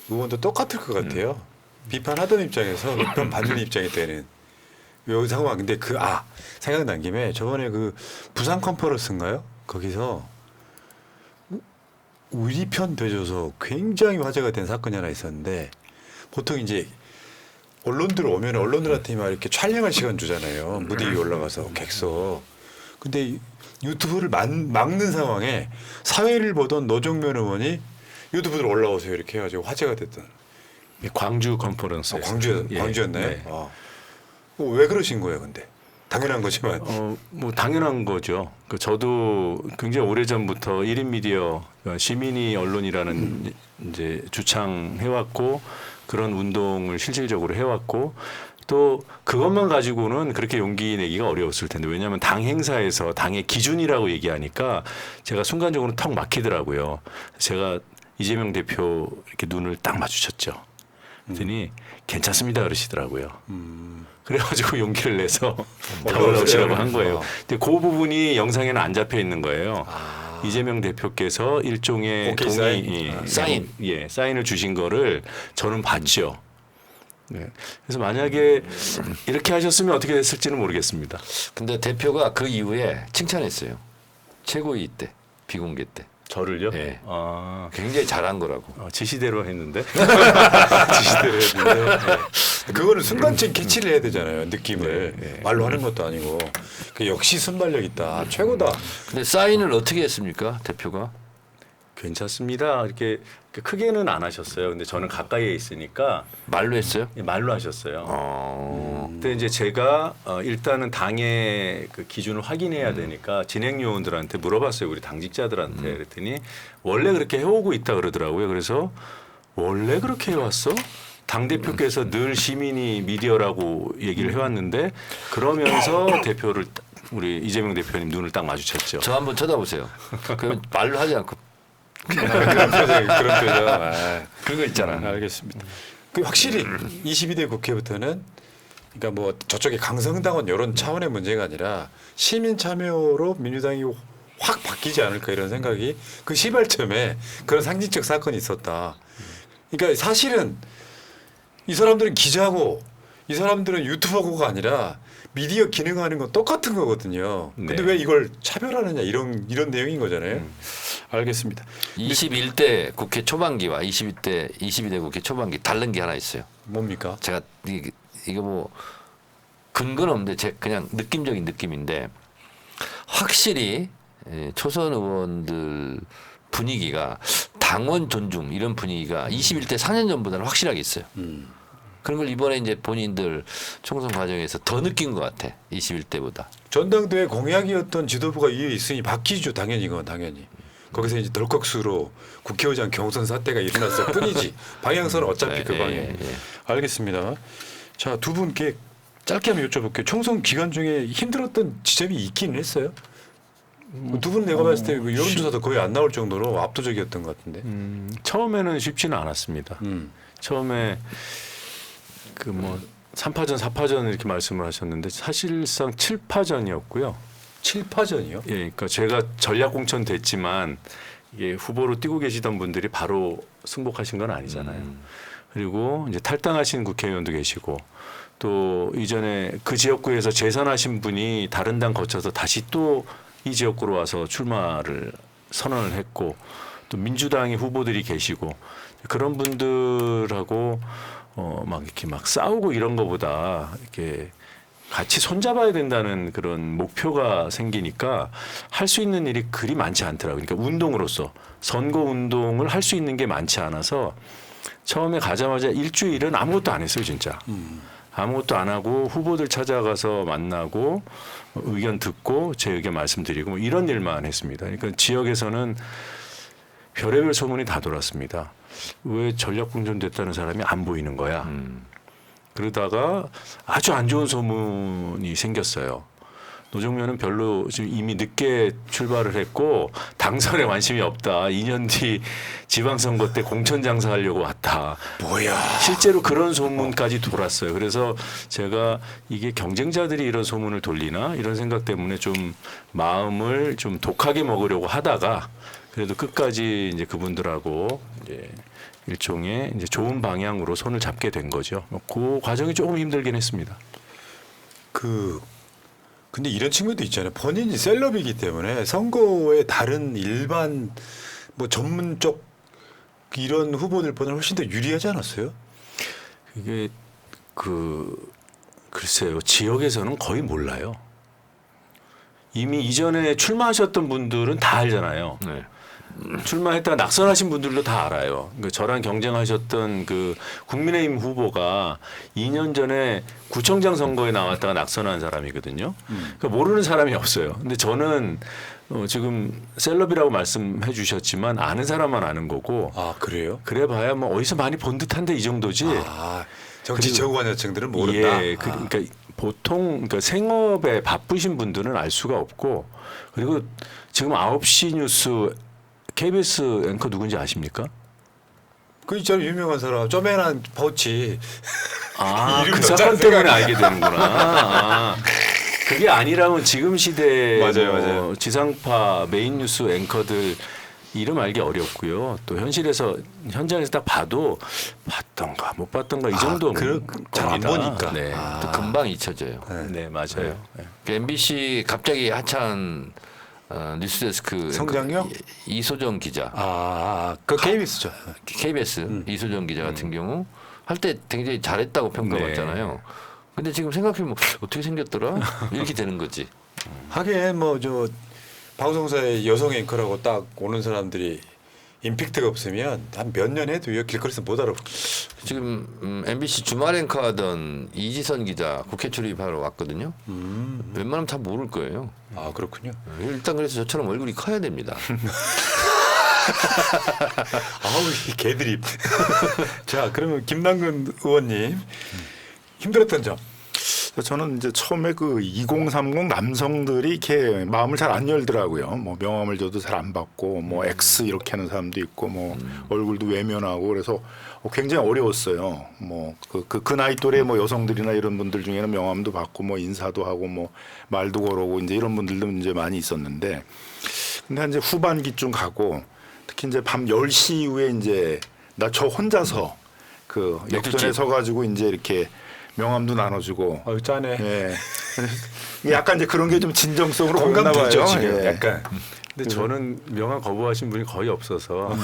의원도 똑같을 것 같아요. 비판하던 입장에서 비판 받는 입장이 되는 요 상황. 근데 생각난 김에 저번에 그 부산 컨퍼런스인가요? 거기서 우리 편 되줘서 굉장히 화제가 된 사건이 하나 있었는데 보통 이제 언론들 오면 언론들한테 막 이렇게 촬영할 시간 주잖아요. 무대 위에 올라가서 객석. 근데 유튜브를 막는 상황에 사회를 보던 노정면 의원이 유튜브로 올라오세요 이렇게 해가지고 화제가 됐던. 광주 컨퍼런스. 광주였나요? 네. 왜 그러신 거예요, 근데? 당연한 거지만. 뭐 당연한 거죠. 저도 굉장히 오래 전부터 1인 미디어 시민이 언론이라는 이제 주창해왔고 그런 운동을 실질적으로 해왔고 또 그것만 가지고는 그렇게 용기 내기가 어려웠을 텐데 왜냐하면 당 행사에서 당의 기준이라고 얘기하니까 제가 순간적으로 턱 막히더라고요. 제가 이재명 대표 이렇게 눈을 딱 마주쳤죠. 그랬더니 괜찮습니다 그러시더라고요. 그래가지고 용기를 내서 다 올라오시라고 한 거예요. 근데 그 부분이 영상에는 안 잡혀 있는 거예요. 이재명 대표께서 일종의 오케이, 사인. 사인을 주신 거를 저는 봤죠. 네. 그래서 만약에 이렇게 하셨으면 어떻게 됐을지는 모르겠습니다. 근데 대표가 그 이후에 칭찬했어요. 최고위 때 비공개 때. 저를요? 네. 아, 굉장히 잘한 거라고. 지시대로 했는데. 지시대로 했는데. 그거는 순간적인 캐치를 해야 되잖아요. 느낌을. 말로 하는 것도 아니고. 그 역시 순발력 있다. 최고다. 근데 사인을 어떻게 했습니까, 대표가? 괜찮습니다. 이렇게 크게는 안 하셨어요. 근데 저는 가까이에 있으니까 말로 했어요? 말로 하셨어요. 근데 이제 제가 일단은 당의 그 기준을 확인해야 되니까 진행 요원들한테 물어봤어요. 우리 당직자들한테 그랬더니 원래 그렇게 해오고 있다 그러더라고요. 그래서 원래 그렇게 해왔어? 당 대표께서 늘 시민이 미디어라고 얘기를 해왔는데 그러면서 대표를 우리 이재명 대표님 눈을 딱 마주쳤죠. 저 한번 쳐다보세요. 그러면 말로 하지 않고 그런 표정. 그런 거 있잖아. 알겠습니다. 그 확실히 22대 국회부터는 그러니까 뭐 저쪽에 강성당원 이런 차원의 문제가 아니라 시민 참여로 민주당이 확 바뀌지 않을까 이런 생각이 그 시발점에 그런 상징적 사건이 있었다. 그러니까 사실은 이 사람들은 기자고 이 사람들은 유튜버고가 아니라 미디어 기능하는 건 똑같은 거거든요. 근데 네. 왜 이걸 차별하느냐 이런 내용인 거잖아요. 알겠습니다. 21대 국회 초반기와 22대 국회 초반기 다른 게 하나 있어요. 뭡니까? 제가 이거 뭐 근거는 없는데 제 그냥 느낌적인 느낌인데 확실히 초선 의원들 분위기가 당원 존중 이런 분위기가 21대 4년 전보다는 확실하게 있어요. 그런 걸 이번에 이제 본인들 총선 과정에서 더 느낀 것 같아. 21대보다. 전당대회 공약이었던 지도부가 위에 있으니 바뀌죠. 당연히 그건 당연히. 거기서 이제 덜컥수로 국회의장 경선 사태가 일어났을 뿐이지 방향성은 어차피 그 방향. 알겠습니다. 자, 두 분께 짧게 한번 여쭤볼게요. 총선 기간 중에 힘들었던 지점이 있기는 했어요? 두 분 내가 봤을 때 여론조사도 거의 안 나올 정도로 압도적이었던 것 같은데. 처음에는 쉽지는 않았습니다. 처음에 그 뭐 3파전, 4파전 이렇게 말씀을 하셨는데 사실상 7파전이었고요. 7파전이요? 예, 그러니까 제가 전략 공천 됐지만 이게 후보로 뛰고 계시던 분들이 바로 승복하신 건 아니잖아요. 그리고 이제 탈당하신 국회의원도 계시고 또 이전에 그 지역구에서 재선하신 분이 다른 당 거쳐서 다시 또 이 지역구로 와서 출마를 선언을 했고 또 민주당의 후보들이 계시고 그런 분들하고 막 이렇게 막 싸우고 이런 거보다 이렇게 같이 손잡아야 된다는 그런 목표가 생기니까 할 수 있는 일이 그리 많지 않더라고요. 그러니까 운동으로서 선거 운동을 할 수 있는 게 많지 않아서 처음에 가자마자 일주일은 아무것도 안 했어요, 진짜. 아무것도 안 하고 후보들 찾아가서 만나고 의견 듣고 제 의견 말씀드리고 뭐 이런 일만 했습니다. 그러니까 지역에서는 별의별 소문이 다 돌았습니다. 왜 전략 공천됐다는 사람이 안 보이는 거야. 그러다가 아주 안 좋은 소문이 생겼어요. 노정면은 별로 지금 이미 늦게 출발을 했고 당선에 관심이 없다. 2년 뒤 지방선거 때 공천 장사하려고 왔다. 뭐야? 실제로 그런 소문까지 돌았어요. 그래서 제가 이게 경쟁자들이 이런 소문을 돌리나 이런 생각 때문에 좀 마음을 좀 독하게 먹으려고 하다가 그래도 끝까지 이제 그분들하고 이제 일종의 이제 좋은 방향으로 손을 잡게 된 거죠. 그 과정이 조금 힘들긴 했습니다. 근데 이런 측면도 있잖아요. 본인이 셀럽이기 때문에 선거에 다른 일반 뭐 전문적 이런 후보들보다 훨씬 더 유리하지 않았어요? 이게 글쎄요. 지역에서는 거의 몰라요. 이미 이전에 출마하셨던 분들은 다 알잖아요. 네. 출마했다가 낙선하신 분들도 다 알아요. 그 저랑 경쟁하셨던 그 국민의힘 후보가 2년 전에 구청장 선거에 나왔다가 낙선한 사람이거든요. 그러니까 모르는 사람이 없어요. 근데 저는 지금 셀럽이라고 말씀해 주셨지만 아는 사람만 아는 거고 아 그래요? 그래봐야 뭐 어디서 많이 본 듯한데 이 정도지. 아 정치 그리고- 저구관여층들은 모른다. 예, 그러니까 보통 그러니까 생업에 바쁘신 분들은 알 수가 없고 그리고 지금 9시 뉴스 KBS 앵커 누군지 아십니까? 그 있잖아요 유명한 사람 쪼맨한 파우치. 아, 이름 그 넣었잖아, 사건 때문에 생각나. 알게 되는구나. 아, 그게 아니라면 지금 시대 맞아요, 뭐 맞아요. 지상파 메인 뉴스 앵커들 이름 알기 어렵고요. 또 현장에서 딱 봐도 봤던가 못 봤던가 이 정도 잘안 보니까. 네, 또 금방 잊혀져요. 네 맞아요. 네. 그 MBC 갑자기 하찮은 뉴스데스크 성장요? 이소정 기자, 그 KBS죠. KBS 이소정 기자 같은 경우 할 때 굉장히 잘했다고 평가받잖아요. 근데 지금 생각해보면 어떻게 생겼더라? 이렇게 되는 거지. 하긴 뭐 저 방송사의 여성 앵커라고 딱 오는 사람들이 임팩트가 없으면 한 몇 년 해도요 길거리에서 못 알아보고. 지금 MBC 주말 앵커 하던 이지선 기자 국회 출입하러 왔거든요. 웬만하면 다 모를 거예요. 아 그렇군요. 일단 그래서 저처럼 얼굴이 커야 됩니다. 아우 이 개드립. 자 그러면 김남근 의원님 힘들었던 점. 저는 이제 처음에 그 2030 남성들이 이렇게 마음을 잘 안 열더라고요. 뭐 명함을 줘도 잘 안 받고 뭐 X 이렇게 하는 사람도 있고 뭐 얼굴도 외면하고 그래서 굉장히 어려웠어요. 뭐 그 나이 또래 뭐 여성들이나 이런 분들 중에는 명함도 받고 뭐 인사도 하고 뭐 말도 걸어오고 이제 이런 분들도 이제 많이 있었는데 근데 이제 후반기쯤 가고 특히 이제 밤 10시 이후에 이제 나 저 혼자서 그 역전에 서가지고 이제 이렇게 명함도 나눠주고 아유 짠해. 예. 약간 이제 그런 게 좀 진정성으로 보였나 봐요. 공감되죠 지금 예. 약간. 근데 저는 명함 거부하신 분이 거의 없어서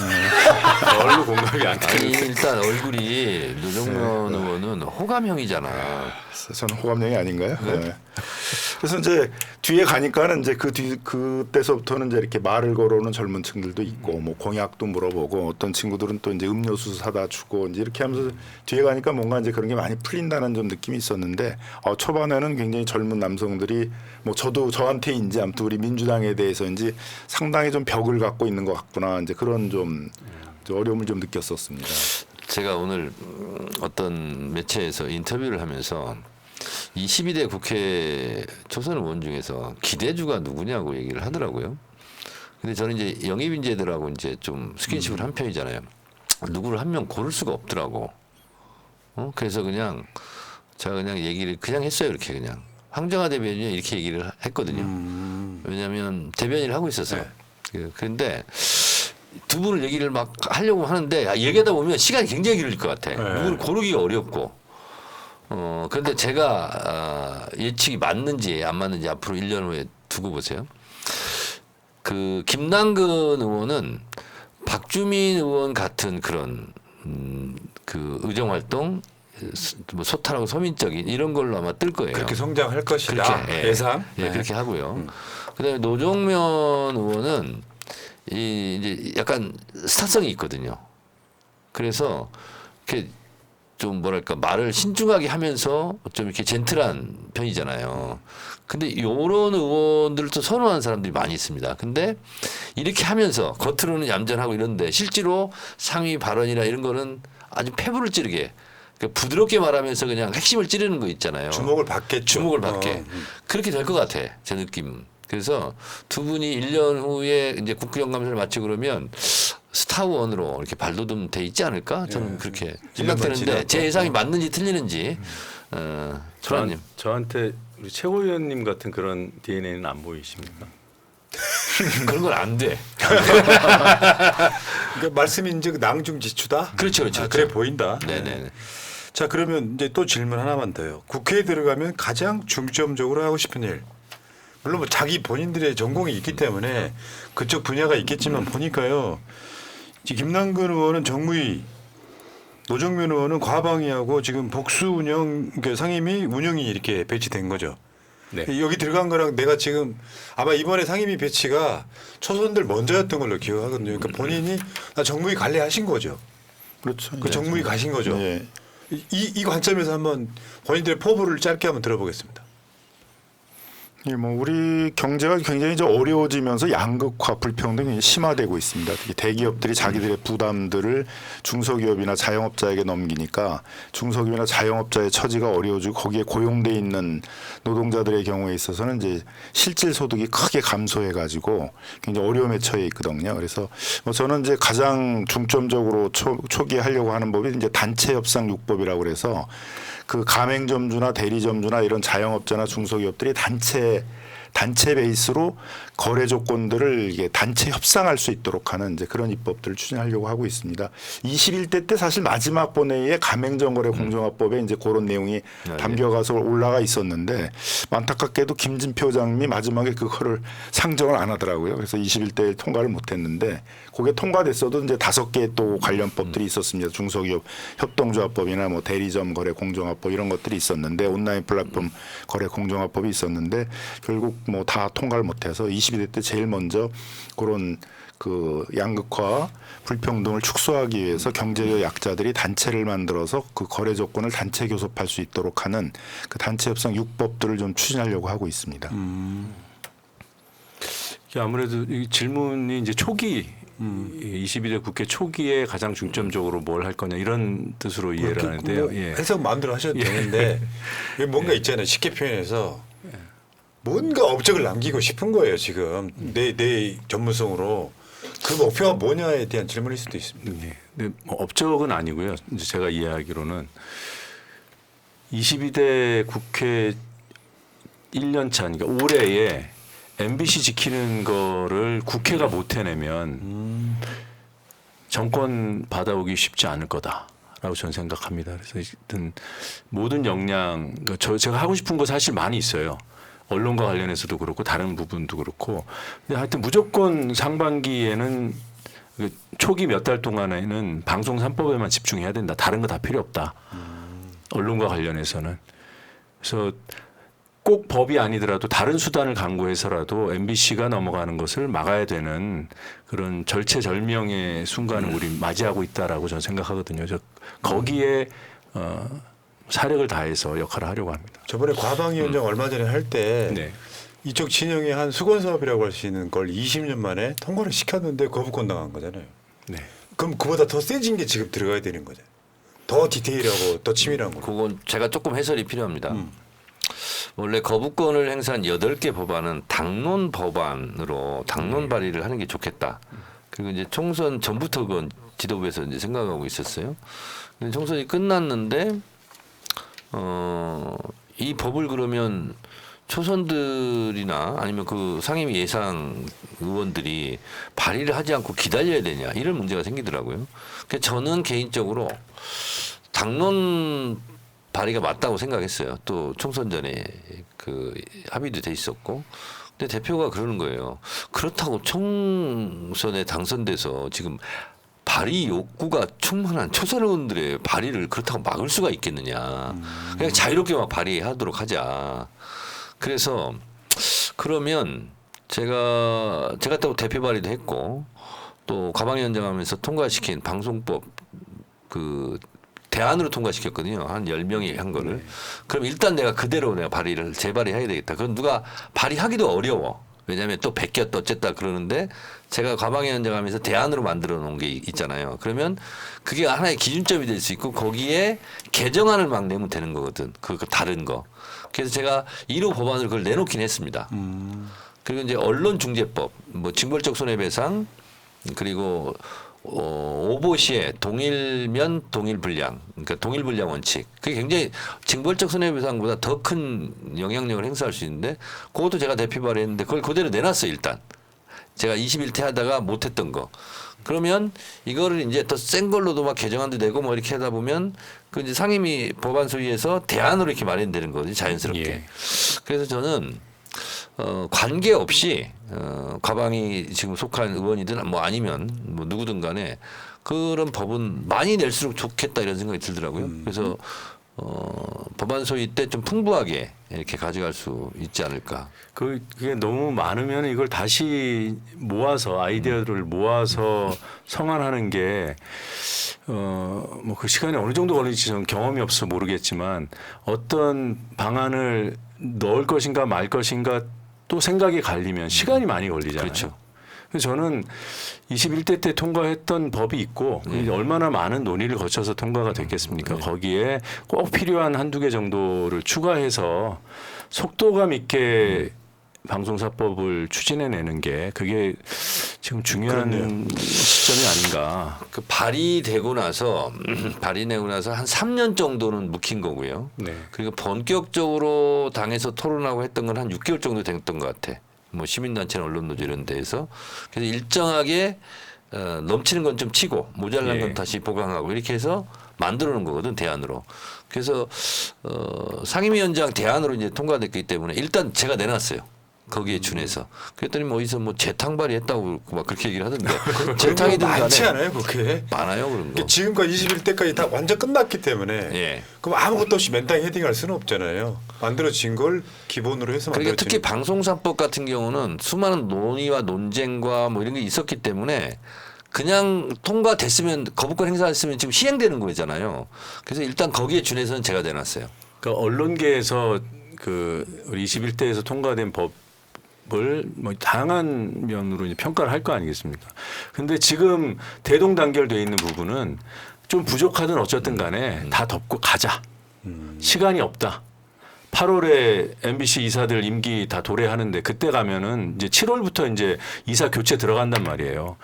별로 공감이 안 아니 되는데 일단 얼굴이 노정면 의원은 호감형이잖아. 저는 호감형이 아닌가요? 네. 그래서 이제 뒤에 가니까는 이제 그때서부터는 이제 이렇게 말을 걸어오는 젊은 층들도 있고 뭐 공약도 물어보고 어떤 친구들은 또 이제 음료수 사다 주고 이제 이렇게 하면서 뒤에 가니까 뭔가 이제 그런 게 많이 풀린다는 좀 느낌이 있었는데 초반에는 굉장히 젊은 남성들이 뭐 저도 저한테인지 아무튼 우리 민주당에 대해서인지 상당히 좀 벽을 갖고 있는 것 같구나 이제 그런 좀 어려움을 좀 느꼈었습니다. 제가 오늘 어떤 매체에서 인터뷰를 하면서 이 12대 국회 초선 의원 중에서 기대주가 누구냐고 얘기를 하더라고요. 근데 저는 이제 영입인재들하고 이제 좀 스킨십을 한 편이잖아요. 누구를 한 명 고를 수가 없더라고. 그래서 그냥 제가 그냥 얘기를 그냥 했어요. 이렇게 그냥 황정화 대변인이 이렇게 얘기를 했거든요. 왜냐하면 대변인을 하고 있어서. 그런데 두 분을 얘기를 막 하려고 하는데 얘기하다 보면 시간이 굉장히 길어질 것 같아. 누구를 고르기가 어렵고. 그런데 제가 예측이 맞는지 안 맞는지 앞으로 1년 후에 두고 보세요. 그 김남근 의원은 박주민 의원 같은 그런 그 의정 활동, 뭐 소탈하고 소민적인 이런 걸로 아마 뜰 거예요. 그렇게 성장할 것이다. 그렇게, 예상. 예, 그렇게 하고요. 그다음에 노정면 의원은 이제 약간 스타성이 있거든요. 그래서 이렇게 좀 뭐랄까 말을 신중하게 하면서 좀 이렇게 젠틀한 편이잖아요. 근데 요런 의원들을 또 선호하는 사람들이 많이 있습니다. 근데 이렇게 하면서 겉으로는 얌전하고 이런데 실제로 상위 발언이나 이런 거는 아주 패부를 찌르게 그러니까 부드럽게 말하면서 그냥 핵심을 찌르는 거 있잖아요. 주목을 받겠죠. 주목을 받게. 그렇게 될 것 같아. 제 느낌. 그래서 두 분이 1년 후에 이제 국정감사를 마치고 그러면 스타원으로 이렇게 발돋움 돼 있지 않을까? 저는 그렇게 생각되는데 제 예상이 맞는지 틀리는지. 조라님. 저한테 우리 최고위원님 같은 그런 DNA는 안 보이십니까? 그런 건 안 돼. 그러니까 말씀이 이제 낭중지추다. 그렇죠, 그렇죠. 그래 보인다. 네네. 자 그러면 이제 또 질문 하나만 더요. 국회에 들어가면 가장 중점적으로 하고 싶은 일. 물론 뭐 자기 본인들의 전공이 있기 때문에 그쪽 분야가 있겠지만 보니까요. 김남근 의원은 정무위, 노정면 의원은 과방위하고 지금 복수 운영 그러니까 상임위 운영이 이렇게 배치된 거죠. 네. 여기 들어간 거랑 내가 지금 아마 이번에 상임위 배치가 초선들 먼저였던 걸로 기억하거든요. 그러니까 본인이 나 정무위 갈래 하신 거죠. 그렇죠. 그 정무위 가신 거죠. 예. 이 관점에서 한번 본인들의 포부를 짧게 한번 들어보겠습니다. 예, 뭐 우리 경제가 굉장히 이제 어려워지면서 양극화 불평등이 심화되고 있습니다. 특히 대기업들이 자기들의 부담들을 중소기업이나 자영업자에게 넘기니까 중소기업이나 자영업자의 처지가 어려워지고 거기에 고용돼 있는 노동자들의 경우에 있어서는 이제 실질 소득이 크게 감소해가지고 굉장히 어려움에 처해 있거든요. 그래서 뭐 저는 이제 가장 중점적으로 초기에 하려고 하는 법이 이제 단체 협상 6법이라고 그래서 그 가맹점주나 대리점주나 이런 자영업자나 중소기업들이 단체 베이스로 거래 조건들을 이게 단체 협상할 수 있도록 하는 이제 그런 입법들을 추진하려고 하고 있습니다. 21대 때 사실 마지막 본회의에 가맹점거래 공정화법에 이제 그런 내용이 담겨가서 올라가 있었는데 안타깝게도 김진표 장님이 마지막에 그거를 상정을 안 하더라고요. 그래서 21대에 통과를 못했는데 그게 통과됐어도 이제 5개 또 관련 법들이 있었습니다. 중소기업 협동조합법이나 뭐 대리점 거래 공정화법 이런 것들이 있었는데 온라인 플랫폼 거래 공정화법이 있었는데 결국 뭐 다 통과를 못해서 22대 때 제일 먼저 그런 그 양극화 불평등을 축소하기 위해서 경제적 약자들이 단체를 만들어서 그 거래 조건을 단체 교섭할 수 있도록 하는 그 단체 협상 6법들을 좀 추진하려고 하고 있습니다. 이게 아무래도 이 질문이 이제 초기 22대 국회 초기에 가장 중점적으로 뭘 할 거냐 이런 뜻으로 이해를 하는데요. 뭐 예. 해석 마음대로 하셔도 되는데 뭔가 있잖아요. 쉽게 표현해서 뭔가 업적을 남기고 싶은 거예요. 지금 내 전문성으로 그 목표가 뭐냐에 대한 질문일 수도 있습니다. 네. 근데 뭐 업적은 아니고요. 이제 제가 이해하기로는 22대 국회 1년 차, 그러니까 올해에 MBC 지키는 거를 국회가 못 해내면 정권 받아오기 쉽지 않을 거다라고 저는 생각합니다. 그래서 하여튼 모든 역량, 제가 하고 싶은 거 사실 많이 있어요. 언론과 관련해서도 그렇고 다른 부분도 그렇고. 근데 하여튼 무조건 상반기에는 초기 몇 달 동안에는 방송 3법에만 집중해야 된다. 다른 거 다 필요 없다. 언론과 관련해서는. 그래서 꼭 법이 아니더라도 다른 수단을 강구해서라도 MBC가 넘어가는 것을 막아야 되는 그런 절체절명의 순간을 우리 맞이하고 있다라고 저는 생각하거든요. 거기에 사력을 다해서 역할을 하려고 합니다. 저번에 과방위원장 얼마 전에 할 때 네. 이쪽 진영의 한 수건 사업이라고 할 수 있는 걸 20년 만에 통과를 시켰는데 거부권 당한 거잖아요. 네. 그럼 그보다 더 세진 게 지금 들어가야 되는 거죠. 더 디테일하고 더 치밀한 거. 그건 제가 조금 해설이 필요합니다. 원래 거부권을 행사한 8개 법안은 당론 법안으로 당론 발의를 하는 게 좋겠다. 그리고 이제 총선 전부터 그건 지도부에서 이제 생각하고 있었어요. 근데 총선이 끝났는데 이 법을 그러면 초선들이나 아니면 그 상임위 예상 의원들이 발의를 하지 않고 기다려야 되냐 이런 문제가 생기더라고요. 그래서 저는 개인적으로 당론 발의가 맞다고 생각했어요. 또 총선 전에 그 합의도 돼 있었고. 근데 대표가 그러는 거예요. 그렇다고 총선에 당선돼서 지금 발의 욕구가 충만한 초선 의원들의 발의를 그렇다고 막을 수가 있겠느냐. 그냥 자유롭게 막 발의하도록 하자. 그래서 그러면 제가 또 대표 발의도 했고 또 가방위원장 하면서 통과시킨 방송법 그 대안으로 통과시켰거든요. 한 10명이 한 거를. 그럼 일단 내가 그대로 내가 발의를 재발의해야 되겠다. 그건 누가 발의하기도 어려워. 왜냐하면 또 베꼈다 어쨌다 그러는데 제가 과방위원장 하면서 대안으로 만들어 놓은 게 있잖아요. 그러면 그게 하나의 기준점이 될 수 있고 거기에 개정안을 막 내면 되는 거거든. 그 다른 거. 그래서 제가 1호 법안을 그걸 내놓긴 했습니다. 그리고 이제 언론중재법, 뭐 징벌적 손해배상 그리고 오보 시에 동일면 동일분량, 그러니까 동일분량 원칙. 그게 굉장히 징벌적 손해배상보다 더 큰 영향력을 행사할 수 있는데 그것도 제가 대표 발의했는데 그걸 그대로 내놨어요 일단. 제가 21대 하다가 못했던 거. 그러면 이거를 이제 더 센 걸로도 막 개정안도 내고 뭐 이렇게 하다 보면 그 이제 상임위 법안 소위에서 대안으로 이렇게 마련되는 거지 자연스럽게. 예. 그래서 저는 관계없이 과방이 지금 속한 의원이든 뭐 아니면 뭐 누구든 간에 그런 법은 많이 낼수록 좋겠다 이런 생각이 들더라고요. 그래서 법안 소위 때 좀 풍부하게 이렇게 가져갈 수 있지 않을까. 그게 너무 많으면 이걸 다시 모아서 아이디어를 모아서 성안하는 게 뭐 그 시간이 어느 정도 걸릴지 저는 경험이 없어 모르겠지만 어떤 방안을 넣을 것인가 말 것인가 또 생각이 갈리면 시간이 많이 걸리잖아요. 그렇죠. 그래서 저는 21대 때 통과했던 법이 있고 얼마나 많은 논의를 거쳐서 통과가 됐겠습니까? 거기에 꼭 필요한 한두 개 정도를 추가해서 속도감 있게 방송사법을 추진해내는 게 그게 지금 중요한 시점이 아닌가. 그 발의되고 나서 한 3년 정도는 묵힌 거고요. 네. 그리고 본격적으로 당에서 토론하고 했던 건 한 6개월 정도 됐던 것 같아. 뭐 시민단체나 언론노조 이런 데에서. 그래서 일정하게 넘치는 건 좀 치고 모자란 건 다시 보강하고 이렇게 해서 만들어 놓은 거거든 대안으로. 그래서 상임위원장 대안으로 이제 통과됐기 때문에 일단 제가 내놨어요. 거기에 준해서. 그랬더니 뭐 어디서 뭐 재탕 발의했다고 막 그렇게 얘기를 하던데. 재탕이든 간에 많지 않아요, 그게? 많아요 그런 거. 지금까지 21대까지 다 완전 끝났기 때문에 예. 그럼 아무것도 없이 맨땅에 헤딩할 수는 없잖아요. 만들어진 걸 기본으로 해서 그러니까 만들어진 특히 방송사법 같은 경우는 수많은 논의와 논쟁과 뭐 이런 게 있었기 때문에 그냥 통과됐으면 거부권 행사했으면 지금 시행되는 거잖아요. 그래서 일단 거기에 준해서는 제가 내놨어요. 그러니까 언론계에서 그 우리 21대에서 통과된 법을 뭐 다양한 면으로 이제 평가를 할 거 아니겠습니까? 근데 지금 대동단결돼 있는 부분은 좀 부족하든 어쨌든 간에 다 덮고 가자. 시간이 없다. 8월에 MBC 이사들 임기 다 도래하는데 그때 가면은 이제 7월부터 이제 이사 교체 들어간단 말이에요.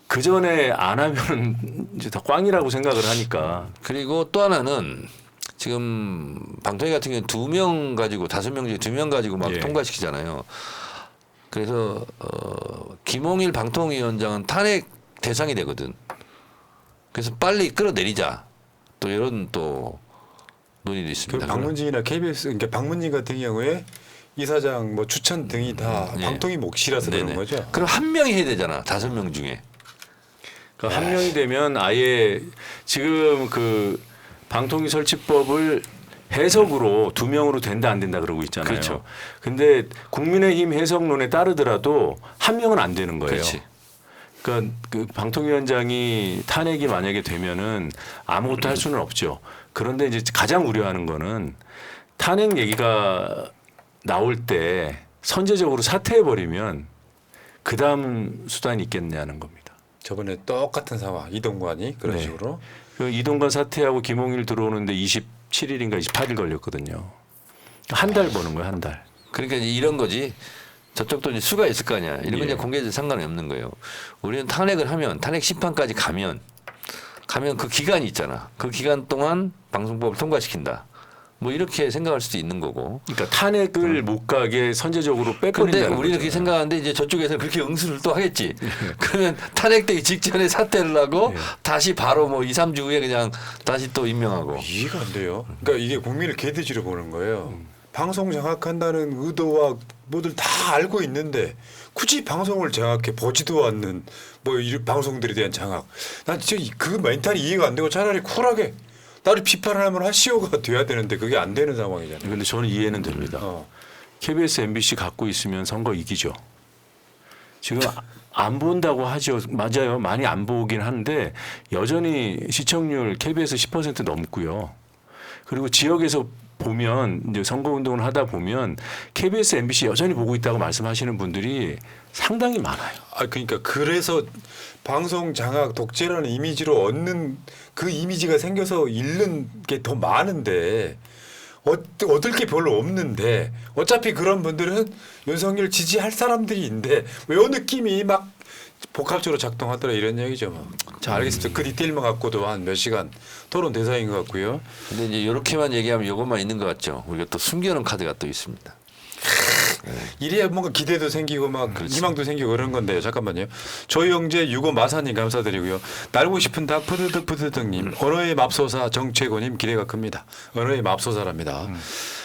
그 전에 안 하면 이제 다 꽝이라고 생각을 하니까. 그리고 또 하나는 지금 방통위 같은 경우는 2명 가지고 5명 중에 2명 가지고 막 예. 통과시키잖아요. 그래서 김홍일 방통위원장은 탄핵 대상이 되거든. 그래서 빨리 끌어내리자. 또 이런 또 논의도 그 있습니다. 방문진이나 KBS 그러니까 방문진 같은 경우에 이사장 뭐 추천 등이 다 네. 방통위 몫이라서 네네. 그런 거죠. 그럼 한 명이 해야 되잖아. 5명 중에. 그러니까 한 명이 되면 아예 지금 그 방통위 설치법을 해석으로 2명으로 된다 안 된다 그러고 있잖아요. 그렇죠. 근데 국민의힘 해석론에 따르더라도 한 명은 안 되는 거예요. 그렇지. 그러니까 그 방통위원장이 탄핵이 만약에 되면은 아무것도 할 수는 없죠. 그런데 이제 가장 우려하는 거는 탄핵 얘기가 나올 때 선제적으로 사퇴해 버리면 그 다음 수단이 있겠냐는 겁니다. 저번에 똑같은 상황 이동관이 그런 네. 식으로 그 이동관 사퇴하고 김홍일 들어오는데 27일인가 28일 걸렸거든요. 한 달 버는 거예요, 한 달. 그러니까 이런 거지. 저쪽도 이제 수가 있을 거 아니야. 이런 건 예. 이제 공개해도 상관이 없는 거예요. 우리는 탄핵을 하면 탄핵 심판까지 가면 그 기간이 있잖아. 그 기간 동안 방송법을 통과시킨다. 뭐 이렇게 생각할 수도 있는 거고. 그러니까 탄핵을 못 가게 선제적으로 근데 빼버린다는 우리는 그렇게 생각하는데 이제 저쪽에서 그렇게 응수를 또 하겠지. 그러면 탄핵되기 직전에 사퇴를 하고 다시 바로 뭐 2, 3주 후에 그냥 다시 또 임명하고. 이해가 안 돼요. 그러니까 이게 국민을 개돼지로 보는 거예요. 방송 장악한다는 의도와 뭐들 다 알고 있는데 굳이 방송을 장악해 보지도 않는 뭐 이런 방송들에 대한 장악. 난 진짜 그 멘탈이 이해가 안 되고 차라리 쿨하게 나를 비판을 하면 하시오가 돼야 되는데 그게 안 되는 상황이잖아요. 그런데 저는 이해는 됩니다. KBS, MBC 갖고 있으면 선거 이기죠. 지금 안 본다고 하죠. 맞아요. 많이 안 보긴 하는데 여전히 시청률 KBS 10% 넘고요. 그리고 지역에서 보면 이제 선거운동을 하다 보면 KBS, MBC 여전히 보고 있다고 말씀하시는 분들이 상당히 많아요. 아 그러니까 그래서 방송 장악 독재라는 이미지로 얻는 그 이미지가 생겨서 잃는 게 더 많은데 얻을 게 별로 없는데 어차피 그런 분들은 윤석열 지지할 사람들인데 왜 느낌이 막 복합적으로 작동하더라 이런 얘기죠. 뭐. 자 알겠습니다. 그 디테일만 갖고도 한 몇 시간 토론 대상인 것 같고요. 근데 이제 이렇게만 얘기하면 이것만 있는 것 같죠. 우리가 또 숨겨놓은 카드가 또 있습니다. 이래야 뭔가 기대도 생기고 막 희망도 생기고 그런 건데요. 잠깐만요. 조영재 유고 마사님 감사드리고요. 날고 싶은 닭 푸드득푸드득님 언어의 맙소사 정채고님 기대가 큽니다. 언어의 맙소사랍니다.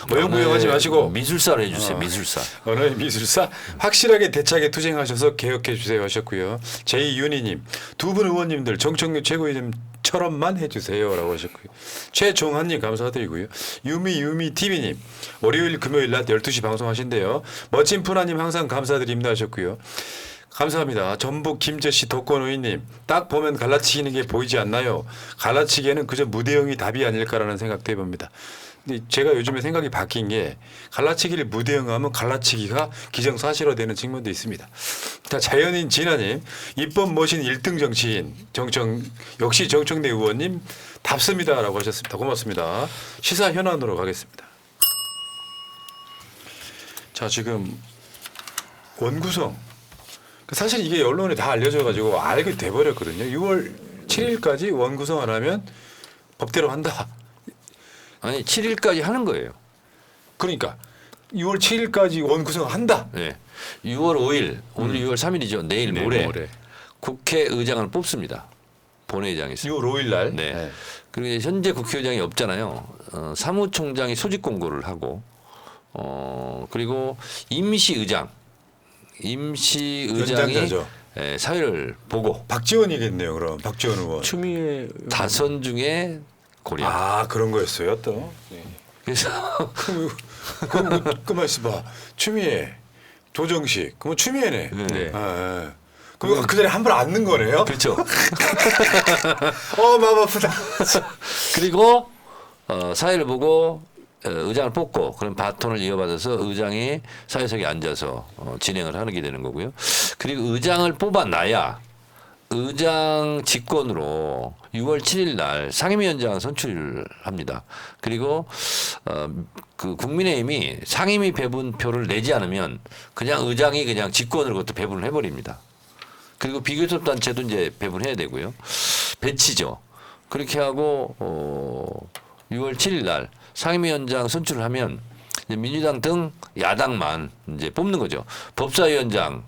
어영부영하지 마시고 미술사를 해주세요. 미술사. 언어의 미술사 확실하게 대차게 투쟁하셔서 개혁해 주세요 하셨고요. 제이윤희님 두 분 의원님들 정청래 최고위원님처럼만 해주세요라고 하셨고요. 최종한님 감사드리고요. 유미 TV님 월요일 금요일 낮 12시 방송하신대요. 멋진 푸나님 항상 감사드립니다 하셨고요. 감사합니다. 전북 김재씨 독거노인님 딱 보면 갈라치기는 게 보이지 않나요? 갈라치기에는 그저 무대형이 답이 아닐까라는 생각도 해봅니다. 근데 제가 요즘에 생각이 바뀐 게 갈라치기를 무대형하면 갈라치기가 기정사실화되는 측면도 있습니다. 자 자연인 진아님 입법 머신 1등 정치인 역시 정청래 의원님 답습니다라고 하셨습니다. 고맙습니다. 시사 현안으로 가겠습니다. 자 지금 원구성 사실 이게 언론에 다 알려져가지고 알게 돼버렸거든요. 6월 7일까지 원구성 안 하면 법대로 한다. 아니 7일까지 하는 거예요. 그러니까 6월 7일까지 원구성 한다. 네. 6월 5일 오늘 6월 3일이죠. 내일 모레 국회의장을 뽑습니다. 본회의장에서. 6월 5일 날. 네. 그리고 이제 현재 국회의장이 없잖아요. 사무총장이 소집 공고를 하고 그리고 임시의장이 연장자죠. 사회를 보고 박지원이겠네요. 그럼 박지원 의원. 추미애 다선 중에 고려. 아 그런 거였어요 또. 그래서 그만 있어봐. 추미애, 조정식. 그럼 추미애네. 네. 그럼 그 자리에 한 번 앉는 거네요. 그렇죠. 마음 아프다. 그리고 사회를 보고 의장을 뽑고 그런 바톤을 이어받아서 의장이 사회석에 앉아서 진행을 하게 되는 거고요. 그리고 의장을 뽑아놔야 의장 직권으로 6월 7일 날 상임위원장 선출을 합니다. 그리고 그 국민의힘이 상임위 배분표를 내지 않으면 그냥 의장이 그냥 직권으로 그것도 배분을 해버립니다. 그리고 비교섭단체도 이제 배분해야 되고요. 배치죠. 그렇게 하고 6월 7일 날 상임위원장 선출을 하면 이제 민주당 등 야당만 이제 뽑는 거죠. 법사위원장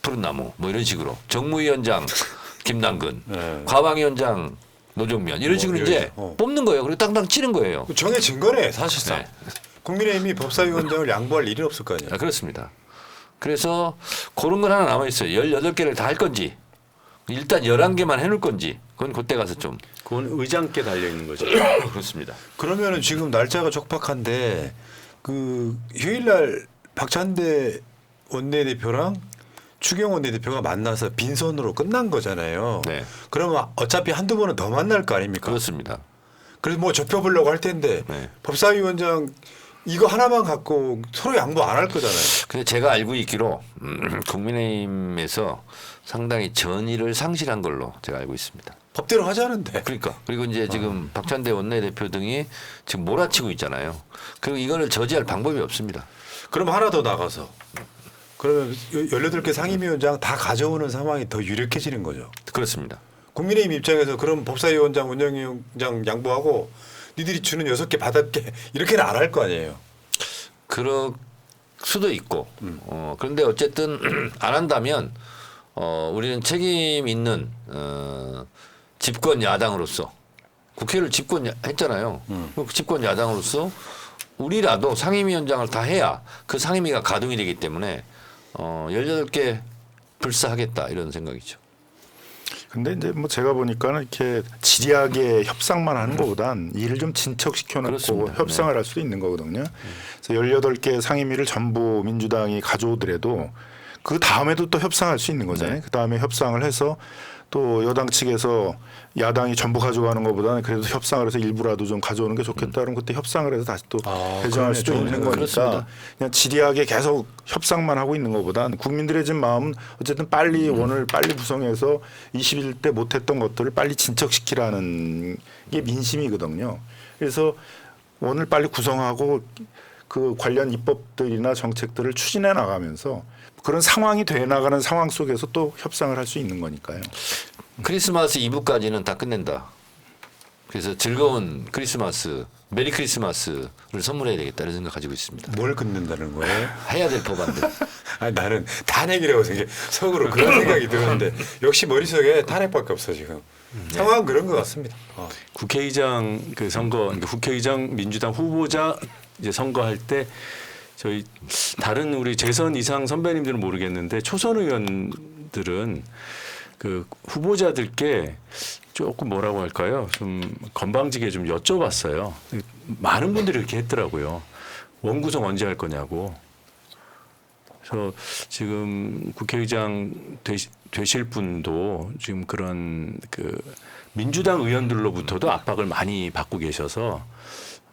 푸른나무 뭐 이런 식으로 정무위원장 김남근, 과방위원장 노정면 이런 식으로 이제 뽑는 거예요. 그리고 땅땅 치는 거예요. 정해진 거네 사실상. 네. 국민의힘이 법사위원장을 양보할 일이 없을 거 아니에요. 그렇습니다. 그래서 그런 건 하나 남아 있어요. 18개를 다 할 건지 일단 11개만 해놓을 건지 그건 그때 가서 좀 그건 의장께 달려 있는 거죠. 그렇습니다. 그러면은 지금 날짜가 촉박한데 그 휴일날 박찬대 원내대표랑 추경 원내대표가 만나서 빈손으로 끝난 거잖아요. 네. 그러면 어차피 한두 번은 더 만날 거 아닙니까? 그렇습니다. 그래서 뭐 좁혀보려고 할 텐데 네. 법사위원장 이거 하나만 갖고 서로 양보 안 할 거잖아요. 근데 제가 알고 있기로 국민의힘에서 상당히 전의를 상실한 걸로 제가 알고 있습니다. 법대로 하자는데. 그러니까 그리고 이제 지금 박찬대 원내대표 등이 지금 몰아치고 있잖아요. 그리고 이거를 저지할 방법이 없습니다. 그럼 하나 더 나가서 그러면 18개 상임위원장 다 가져오는 상황이 더 유력해지는 거죠. 그렇습니다. 국민의힘 입장에서 그럼 법사위원장 운영위원장 양보하고 니들이 주는 6개 받을게 이렇게는 안 할 거 아니에요. 그럴 수도 있고 그런데 어쨌든 안 한다면 우리는 책임 있는 집권 야당으로서 국회를 집권했잖아요. 집권 야당으로서 우리라도 상임위원장을 다 해야 그 상임위가 가동이 되기 때문에 18개 불사하겠다 이런 생각이죠. 근데 이제 뭐 제가 보니까는 이렇게 지리하게 협상만 하는 것보단 일을 좀 진척시켜 놓고 그렇습니다. 협상을 할 수도 있는 거거든요. 그래서 18개 상임위를 전부 민주당이 가져오더라도 그 다음에도 또 협상할 수 있는 거잖아요. 그 다음에 협상을 해서 또 여당 측에서 야당이 전부 가져가는 것보다는 그래도 협상을 해서 일부라도 좀 가져오는 게 좋겠다. 그럼 그때 협상을 해서 다시 또 배정할 그러네. 수도 좋은 있는 생각이다. 거니까 그냥 지리하게 계속 협상만 하고 있는 것보다 국민들의 지금 마음은 어쨌든 빨리 원을 빨리 구성해서 20일 때 못했던 것들을 빨리 진척시키라는 게 민심이거든요. 그래서 원을 빨리 구성하고 그 관련 입법들이나 정책들을 추진해 나가면서 그런 상황이 돼 나가는 상황 속에서 또 협상을 할 수 있는 거니까요. 크리스마스 이브까지는 다 끝낸다. 그래서 즐거운 크리스마스, 메리 크리스마스를 선물해야 되겠다 이런 생각 가지고 있습니다. 뭘 끝낸다는 거예요? 해야 될 법안들. 아니, 나는 탄핵이라고 속으로 그런 생각이 들었는데 역시 머릿속에 탄핵밖에 없어 지금. 상황은 그런 것 같습니다. 국회의장 그 선거, 그러니까 국회의장 민주당 후보자 이제 선거할 때 저희 다른 우리 재선 이상 선배님들은 모르겠는데 초선 의원들은 그 후보자들께 조금 뭐라고 할까요? 좀 건방지게 좀 여쭤봤어요. 많은 분들이 그렇게 했더라고요. 원구성 언제 할 거냐고. 그래서 지금 국회의장 되실 분도 지금 그런 그 민주당 의원들로부터도 압박을 많이 받고 계셔서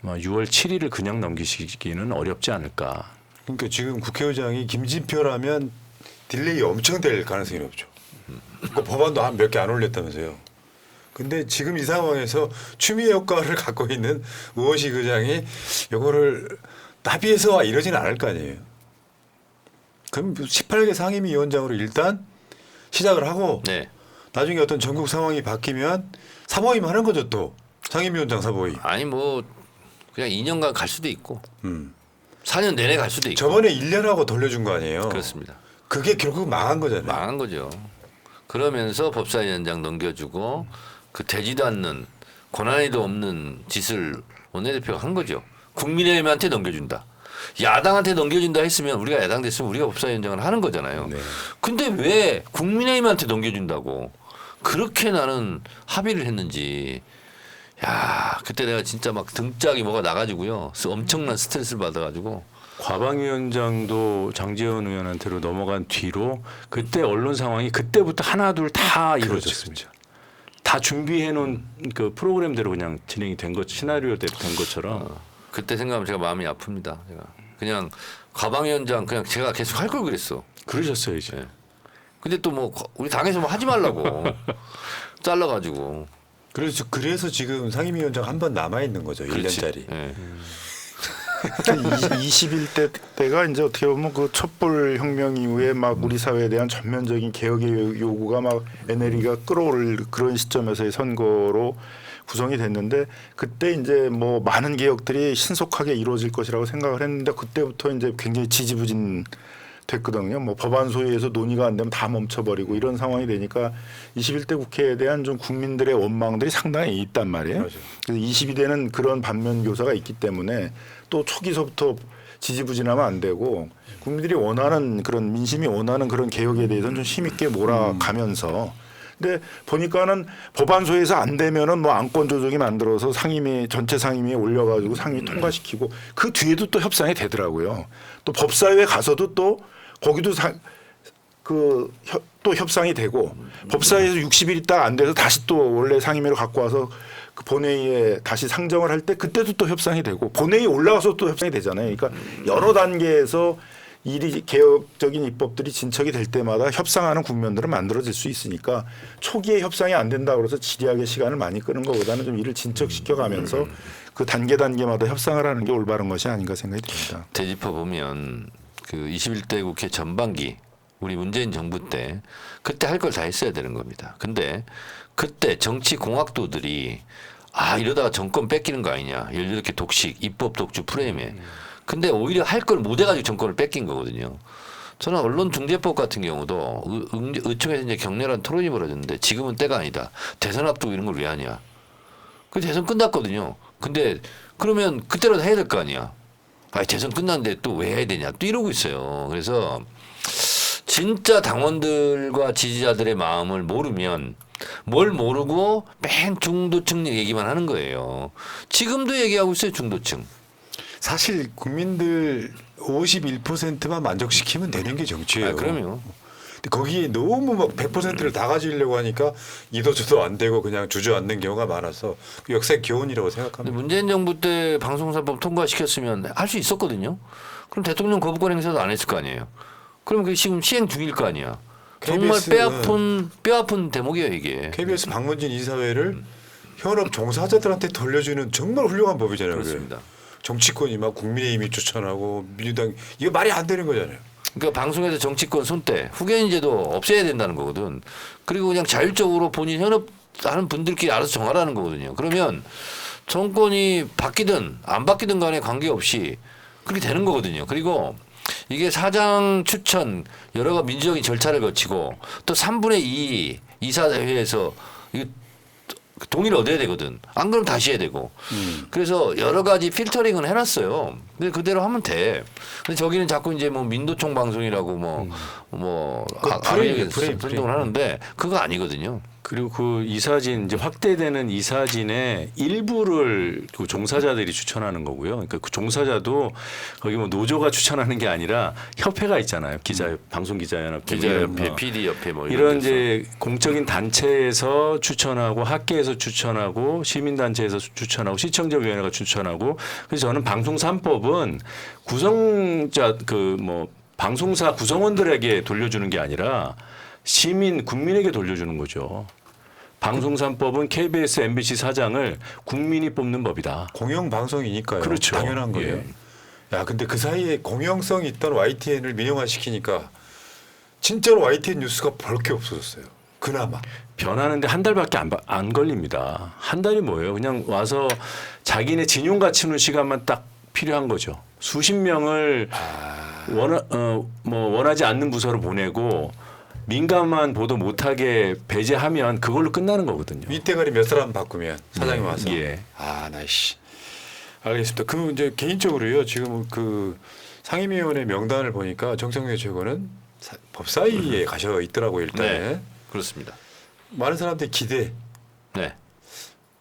아마 6월 7일을 그냥 넘기시기는 어렵지 않을까. 그러니까 지금 국회의장이 김진표라면 딜레이 엄청 될 가능성이 높죠. 그 법안도 한 몇 개 안 올렸다면서요. 근데 지금 이 상황에서 추미애 효과를 갖고 있는 우원식 의장이 이거를 합의해서 이러지는 않을 거 아니에요. 그럼 18개 상임위원장으로 일단 시작을 하고 네. 나중에 어떤 전국 상황이 바뀌면 사보임 하는 거죠 또. 상임위원장 사보임. 아니 뭐 그냥 2년간 갈 수도 있고 음. 4년 내내 갈 수도 있고. 저번에 1년하고 돌려준 거 아니에요. 그렇습니다. 그게 결국 망한 거잖아요. 망한 거죠. 그러면서 법사위원장 넘겨주고 그 되지도 않는 고난이도 없는 짓을 원내대표가 한 거죠. 국민의힘한테 넘겨준다. 야당한테 넘겨준다 했으면 우리가 야당 됐으면 우리가 법사위원장을 하는 거잖아요. 네. 근데 왜 국민의힘한테 넘겨준다고 그렇게 나는 합의를 했는지. 야 그때 내가 진짜 막 등짝이 뭐가 나가지고요. 엄청난 스트레스를 받아가지고. 과방위원장도 장제원 의원한테로 넘어간 뒤로 그때 언론 상황이 그때부터 하나둘 다 이루어졌습니다. 다 준비해 놓은 그 프로그램대로 그냥 진행이 된 것, 시나리오 된 것처럼. 그때 생각하면 제가 마음이 아픕니다. 제가 그냥 과방위원장 그냥 제가 계속 할 걸 그랬어. 그러셨어요 이제. 네. 근데 또 뭐 우리 당에서 뭐 하지 말라고 잘라가지고. 그래서 지금 상임위원장 한 번 남아 있는 거죠. 그렇지. 1년짜리. 네. 21대 때가 이제 어떻게 보면 그 촛불 혁명 이후에 막 우리 사회에 대한 전면적인 개혁의 요구가 막 NLE가 끌어올 그런 시점에서의 선거로 구성이 됐는데 그때 이제 뭐 많은 개혁들이 신속하게 이루어질 것이라고 생각을 했는데 그때부터 이제 굉장히 지지부진 됐거든요. 뭐 법안 소위에서 논의가 안 되면 다 멈춰버리고 이런 상황이 되니까 21대 국회에 대한 좀 국민들의 원망들이 상당히 있단 말이에요. 맞아요. 그래서 22대는 그런 반면 교사가 있기 때문에 또 초기서부터 지지부진하면 안 되고 국민들이 원하는 그런 민심이 원하는 그런 개혁에 대해서는 좀 힘있게 몰아가면서 근데 보니까는 법안소에서 안 되면은 뭐 안건 조정이 만들어서 상임위 전체 상임위에 올려가지고 상임위 통과시키고 그 뒤에도 또 협상이 되더라고요. 또 법사위에 가서도 또 거기도 또 협상이 되고 법사위에서 60일 있다가 안 돼서 다시 또 원래 상임위로 갖고 와서 그 본회의에 다시 상정을 할 때 그때도 또 협상이 되고 본회의 올라가서 또 협상이 되잖아요. 그러니까 여러 단계에서 일이 개혁적인 입법들이 진척이 될 때마다 협상하는 국면들은 만들어질 수 있으니까 초기에 협상이 안 된다고 해서 지리하게 시간을 많이 끄는 것보다는 좀 일을 진척시켜가면서 그 단계마다 협상을 하는 게 올바른 것이 아닌가 생각이 듭니다. 되짚어 보면 그 21대 국회 전반기 우리 문재인 정부 때 그때 할 걸 다 했어야 되는 겁니다. 근데 그때 정치 공학도들이 이러다가 정권 뺏기는 거 아니냐. 이렇게 독식, 입법 독주 프레임에. 근데 오히려 할 걸 못 해가지고 정권을 뺏긴 거거든요. 저는 언론중재법 같은 경우도 의총에서 이제 격렬한 토론이 벌어졌는데 지금은 때가 아니다. 대선 앞두고 이런 걸 왜 하냐. 그 대선 끝났거든요. 근데 그러면 그때라도 해야 될 거 아니야. 대선 끝났는데 또 왜 해야 되냐. 또 이러고 있어요. 그래서 진짜 당원들과 지지자들의 마음을 모르면 뭘 모르고 맨 중도층 얘기만 하는 거예요. 지금도 얘기하고 있어요. 중도층. 사실 국민들 51%만 만족시키면 되는 게 정치예요. 그럼요. 근데 거기에 너무 막 100%를 다 가지려고 하니까 이도저도 안 되고 그냥 주저앉는 경우가 많아서 역사의 교훈이라고 근데 생각합니다. 문재인 정부 때 방송사법 통과시켰으면 할 수 있었거든요. 그럼 대통령 거부권 행사도 안 했을 거 아니에요. 그럼 그게 지금 시행 중일 거 아니야. 정말 뼈아픈 대목이에요 이게. KBS 방문진 이사회를 현업 종사자들한테 돌려주는 정말 훌륭한 법이잖아요. 그게. 그렇습니다. 정치권이 막 국민의힘이 추천하고 민주당 이거 말이 안 되는 거잖아요. 그러니까 방송에서 정치권 손대 후견인제도 없애야 된다는 거거든. 그리고 그냥 자율적으로 본인 현업하는 분들끼리 알아서 정하라는 거거든요. 그러면 정권이 바뀌든 안 바뀌든 간에 관계없이 그렇게 되는 거거든요. 그리고 이게 사장 추천 여러 가지 민주적인 절차를 거치고 또 3분의 2 이사회에서 이거 동의를 얻어야 되거든. 안 그러면 다시 해야 되고. 그래서 여러 가지 필터링은 해놨어요. 근데 그대로 하면 돼. 근데 저기는 자꾸 이제 뭐 민도총 방송이라고 뭐 프레임. 선동을 하는데 그거 아니거든요. 그리고 그 이사진 이제 확대되는 이사진의 일부를 그 종사자들이 추천하는 거고요. 그러니까 그 종사자도 거기 뭐 노조가 추천하는 게 아니라 협회가 있잖아요. 기자 방송 기자연합 기자협회, PD협회 뭐 이런 데서. 이제 공적인 단체에서 추천하고 학계에서 추천하고 시민단체에서 추천하고 시청자위원회가 추천하고 그래서 저는 방송 3법은 구성자 그 뭐 방송사 구성원들에게 돌려주는 게 아니라 시민 국민에게 돌려주는 거죠. 방송 3법은 KBS, MBC 사장을 국민이 뽑는 법이다. 공영 방송이니까요. 그렇죠. 당연한 거예요. 예. 야, 근데 그 사이에 공영성이 있던 YTN을 민영화시키니까 진짜로 YTN 뉴스가 볼 게 없어졌어요. 그나마. 변하는데 한 달밖에 안 걸립니다. 한 달이 뭐예요? 그냥 와서 자기네 진용 갖추는 시간만 딱 필요한 거죠. 수십 명을 원하지 않는 부서로 보내고 민감한 보도 못하게 배제하면 그걸로 끝나는 거거든요. 윗대가리 몇 사람 바꾸면 사장이 네. 와서. 예. 아, 나이씨. 알겠습니다. 그 이제 개인적으로요. 지금 그 상임위원회 명단을 보니까 정청래 최고는 법사위에 가셔 있더라고요. 일단 네. 그렇습니다. 많은 사람들이 기대. 네.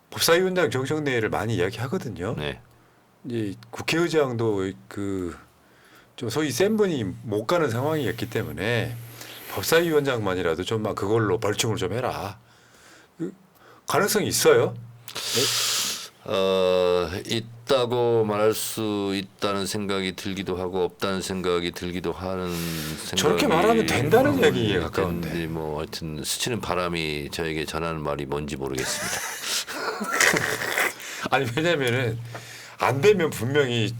법사위원장 정청래를 많이 이야기하거든요. 네. 이제 국회의장도 그 좀 소위 센 분이 못 가는 상황이었기 때문에 법사위원장만이라도 좀 막 그걸로 벌충을 좀 해라. 그 가능성이 있어요? 있다고 말할 수 있다는 생각이 들기도 하고 없다는 생각이 들기도 하는 생각이 저렇게 말하면 된다는 얘기에 가까운데. 근데 뭐 하여튼 스치는 바람이 저에게 전하는 말이 뭔지 모르겠습니다. 아니 왜냐면은 안 되면 분명히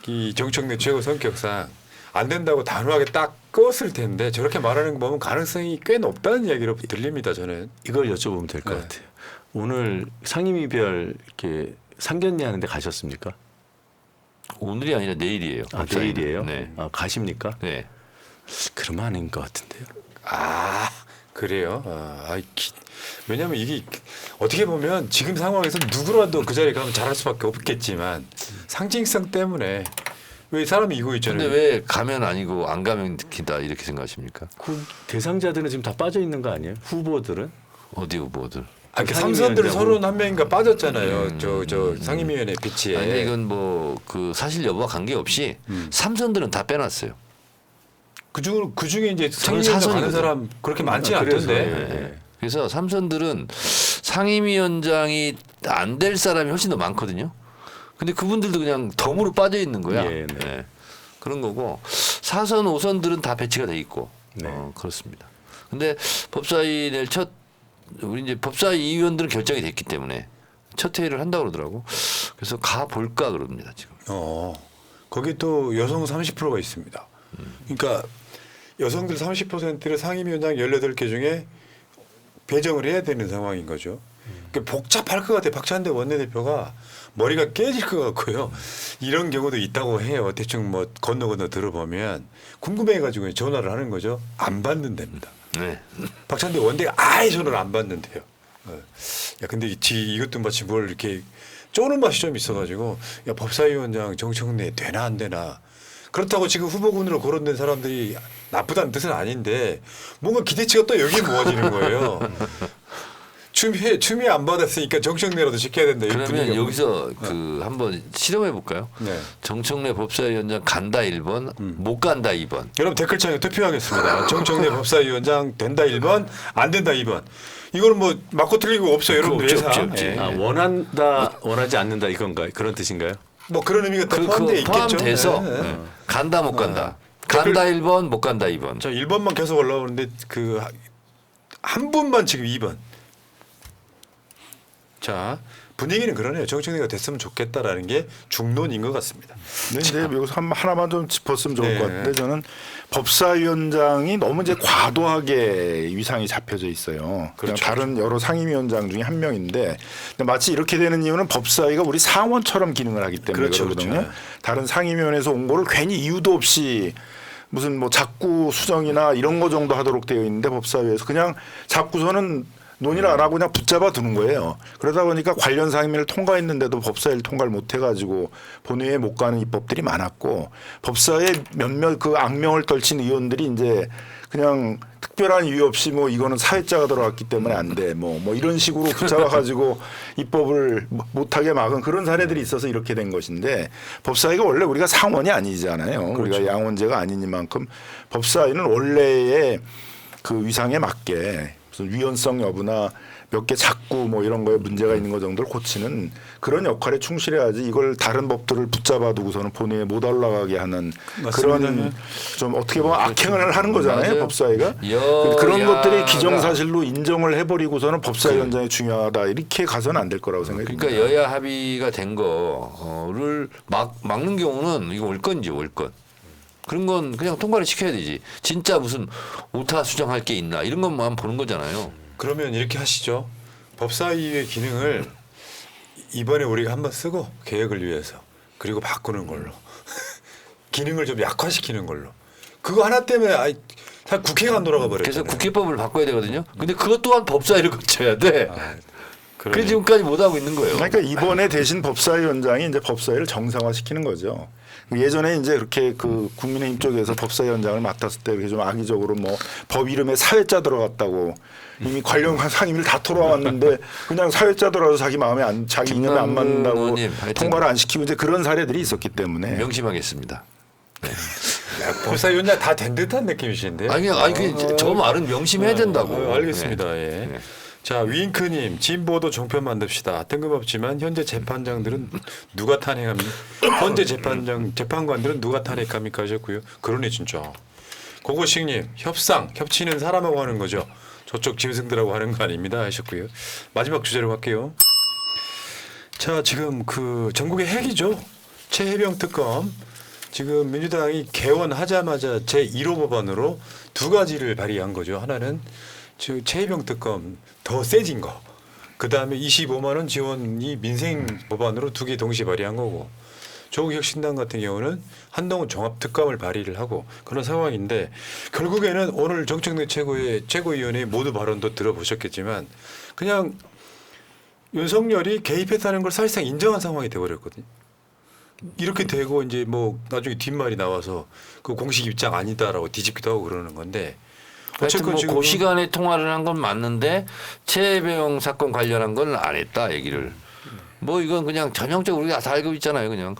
이 정청래 최고 성격상 안 된다고 단호하게 딱 껐을 텐데 저렇게 말하는 거 보면 가능성이 꽤 높다는 이야기로 들립니다. 저는. 이걸 여쭤보면 될 것 네. 같아요. 오늘 상임위별 이렇게 상견례 하는데 가셨습니까? 오늘이 아니라 내일이에요. 아, 내일이에요? 네. 아, 가십니까? 네. 그러면 아닌 것 같은데요. 아 그래요. 왜냐하면 이게 어떻게 보면 지금 상황에서 누구라도 그 자리에 가면 잘할 수밖에 없겠지만 상징성 때문에 왜 사람이 이거 있잖아요. 근데 왜 가면 아니고 안 가면 기다 이렇게 생각하십니까? 그 대상자들은 지금 다 빠져 있는 거 아니에요? 후보들은? 어디 후보들? 그 상임위원장으로. 삼선들 31명인가 빠졌잖아요. 저 상임위원회 비치에. 아니 이건 뭐 그 사실 여부와 관계없이 삼선들은 다 빼놨어요. 그 중에 이제 저는 상임위원장 가는 사선이거든요. 사람 그렇게 많지 그래서, 않던데. 예. 그래서 삼선들은 상임위원장이 안 될 사람이 훨씬 더 많거든요. 근데 그분들도 그냥 덤으로 빠져 있는 거야. 예, 네. 네. 그런 거고 4선, 5선들은 다 배치가 돼 있고 네. 그렇습니다. 근데 법사위 내일 우리 이제 법사위 위원들은 결정이 됐기 때문에 첫 회의를 한다고 그러더라고. 그래서 가 볼까 그럽니다 지금. 거기 또 여성 30%가 있습니다. 그러니까 여성들 30%를 상임위원장 18개 중에 배정을 해야 되는 상황인 거죠. 그러니까 복잡할 것 같아요. 박찬대 원내대표가 머리가 깨질 것 같고요. 이런 경우도 있다고 해요. 대충 뭐 건너 들어보면 궁금해가지고 전화를 하는 거죠. 안 받는답니다. 네. 박찬대 원내가 아예 전화를 안 받는데요. 야 근데 이것도 마치 뭘 이렇게 쪼는 맛이 좀 있어가지고 야 법사위원장 정청래 되나 안 되나. 그렇다고 지금 후보군으로 거론된 사람들이 나쁘다는 뜻은 아닌데 뭔가 기대치가 또 여기에 모아지는 거예요. 추미애 안 받았으니까 정청래라도 지켜야 된다. 이 그러면 분위기가 여기서 그 한번 실험해 볼까요? 네. 정청래 법사위원장 간다 1번, 못 간다 2번. 여러분 댓글창에 투표하겠습니다. 정청래 법사위원장 된다 1번, 안 된다 2번. 이거는 뭐 맞고 틀리고 없어요. 여러분들 없죠, 예상. 없죠. 예. 아, 원한다, 원하지 않는다 이건가요? 그런 뜻인가요? 뭐 그런 의미가 또 포함되어 그 있겠죠. 포함돼서 예. 네. 간다 못 간다. 간다 1번, 못 간다 2번. 자 1번만 계속 올라오는데 그 한 분만 지금 2번. 자 분위기는 그러네요. 정청래가 됐으면 좋겠다라는 게 중론인 것 같습니다. 근데 이제 여기서 하나만 좀 짚었으면 좋을 네. 것 같은데 저는 법사위원장이 너무 이제 과도하게 위상이 잡혀져 있어요. 그냥 그렇죠. 다른 여러 상임위원장 중에 한 명인데 근데 마치 이렇게 되는 이유는 법사위가 우리 상원처럼 기능을 하기 때문에 그렇죠, 그러거든요. 그렇죠. 다른 상임위원회에서 온 거를 괜히 이유도 없이 무슨 뭐 작구 수정이나 이런 거 정도 하도록 되어 있는데 법사위에서 그냥 잡고서는 논의를 안 하고 그냥 붙잡아 두는 거예요. 그러다 보니까 관련 상임위를 통과했는데도 법사위를 통과를 못 해가지고 본회의에 못 가는 입법들이 많았고 법사위에 몇몇 그 악명을 떨친 의원들이 이제 그냥 특별한 이유 없이 뭐 이거는 사회자가 들어갔기 때문에 안 돼. 뭐 이런 식으로 붙잡아가지고 입법을 못하게 막은 그런 사례들이 있어서 이렇게 된 것인데 법사위가 원래 우리가 상원이 아니잖아요. 우리가 양원제가 아니니만큼 법사위는 원래의 그 위상에 맞게 무슨 위헌성 여부나 몇 개 작구 뭐 이런 거에 문제가 있는 거 정도를 고치는 그런 역할에 충실해야지 이걸 다른 법들을 붙잡아 두고서는 본회의에 못 올라가게 하는 맞습니다. 그런 좀 어떻게 보면 악행을 하는 거잖아요. 맞아요. 법사위가. 그런 것들이 기정사실로 인정을 해버리고서는 법사위원장이 중요하다 이렇게 가서는 안 될 거라고 생각이 듭니다. 그러니까 여야 합의가 된 거를 막는 경우는 이거 월권이지 월권. 그런 건 그냥 통과를 시켜야 되지. 진짜 무슨 오타 수정할 게 있나 이런 것만 보는 거잖아요. 그러면 이렇게 하시죠. 법사위의 기능을 이번에 우리가 한번 쓰고 개혁을 위해서 그리고 바꾸는 걸로 기능을 좀 약화시키는 걸로 그거 하나 때문에 다 국회가 안 돌아가 그래서 버렸잖아요. 국회법을 바꿔야 되거든요. 근데 그것 또한 법사위를 거쳐야 돼. 그래 지금까지 못 하고 있는 거예요. 그러니까 이번에 대신 법사위원장이 이제 법사위를 정상화시키는 거죠. 예전에 이제 그렇게 그 국민의힘 쪽에서 법사위원장을 맡았을 때 이렇게 좀 악의적으로 뭐 법 이름에 사회자 들어갔다고 이미 관련 상임위를 다 돌아왔는데 그냥 사회자 들어가서 자기 마음에 자기 이념에 안 맞는다고 의원님, 하여튼 통과를 안 시키고 이제 그런 사례들이 있었기 때문에 명심하겠습니다. 법사위원장 다 된 듯한 느낌이신데요. 아니 저 말은 명심해야 된다고. 알겠습니다. 네. 예. 네. 자 윙크님 진보도 종편 만듭시다. 뜬금없지만 현재 재판장들은 누가 탄핵합니까? 현재 재판관들은 누가 탄핵합니까 하셨고요. 그러네 진짜. 고고식님 협치는 사람하고 하는 거죠. 저쪽 짐승들하고 하는 거 아닙니다 하셨고요. 마지막 주제로 갈게요. 자 지금 그 전국의 핵이죠. 최혜병 특검. 지금 민주당이 개원하자마자 제1호 법안으로 두 가지를 발의한 거죠. 하나는 최혜병 특검 더 세진 거. 그다음에 25만 원 지원이 민생 법안으로 두 개 동시에 발의한 거고. 조국혁신당 같은 경우는 한동훈 종합특검을 발의를 하고 그런 상황인데 결국에는 오늘 정청래 최고위원의 모두 발언도 들어보셨겠지만 그냥 윤석열이 개입했다는 걸 사실상 인정한 상황이 돼버렸거든요. 이렇게 되고 이제 뭐 나중에 뒷말이 나와서 그 공식 입장 아니다라고 뒤집기도 하고 그러는 건데 하여튼 어쨌건 지금 뭐그 시간에 통화를 한 건 맞는데 최혜병 사건 관련한 건 안 했다 얘기를. 뭐 이건 그냥 전형적으로 우리가 다 알고 있잖아요. 그냥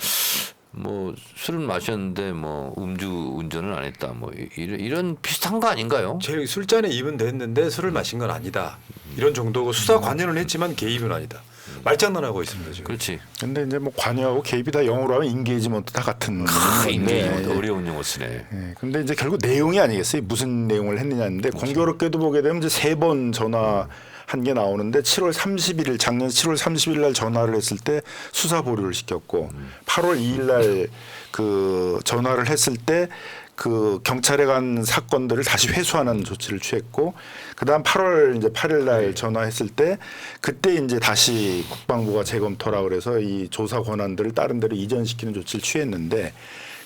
뭐 술을 마셨는데 뭐 음주 운전을 안 했다. 뭐 이런 비슷한 거 아닌가요? 제일 술잔에 입은 됐는데 술을 마신 건 아니다. 이런 정도고 수사 관여는 했지만 개입은 아니다. 말장난하고 있습니다 지금. 그렇지. 근데 이제 뭐 관여하고 개입이 다 영어로 하면 인게이지먼트 다 같은 인게이지먼트 어려운 용어 쓰네. 예, 근데 이제 결국 내용이 아니겠어요. 무슨 내용을 했느냐인데 공교롭게도 보게 되면 이제 3번 전화 한 게 나오는데 7월 31일 작년 7월 30일 날 전화를 했을 때 수사 보류를 시켰고 8월 2일 날 그 전화를 했을 때 그 경찰에 간 사건들을 다시 회수하는 조치를 취했고 그다음 8월 이제 8일 날 전화했을 때 그때 이제 다시 국방부가 재검토라 그래서 이 조사 권한들을 다른 데로 이전시키는 조치를 취했는데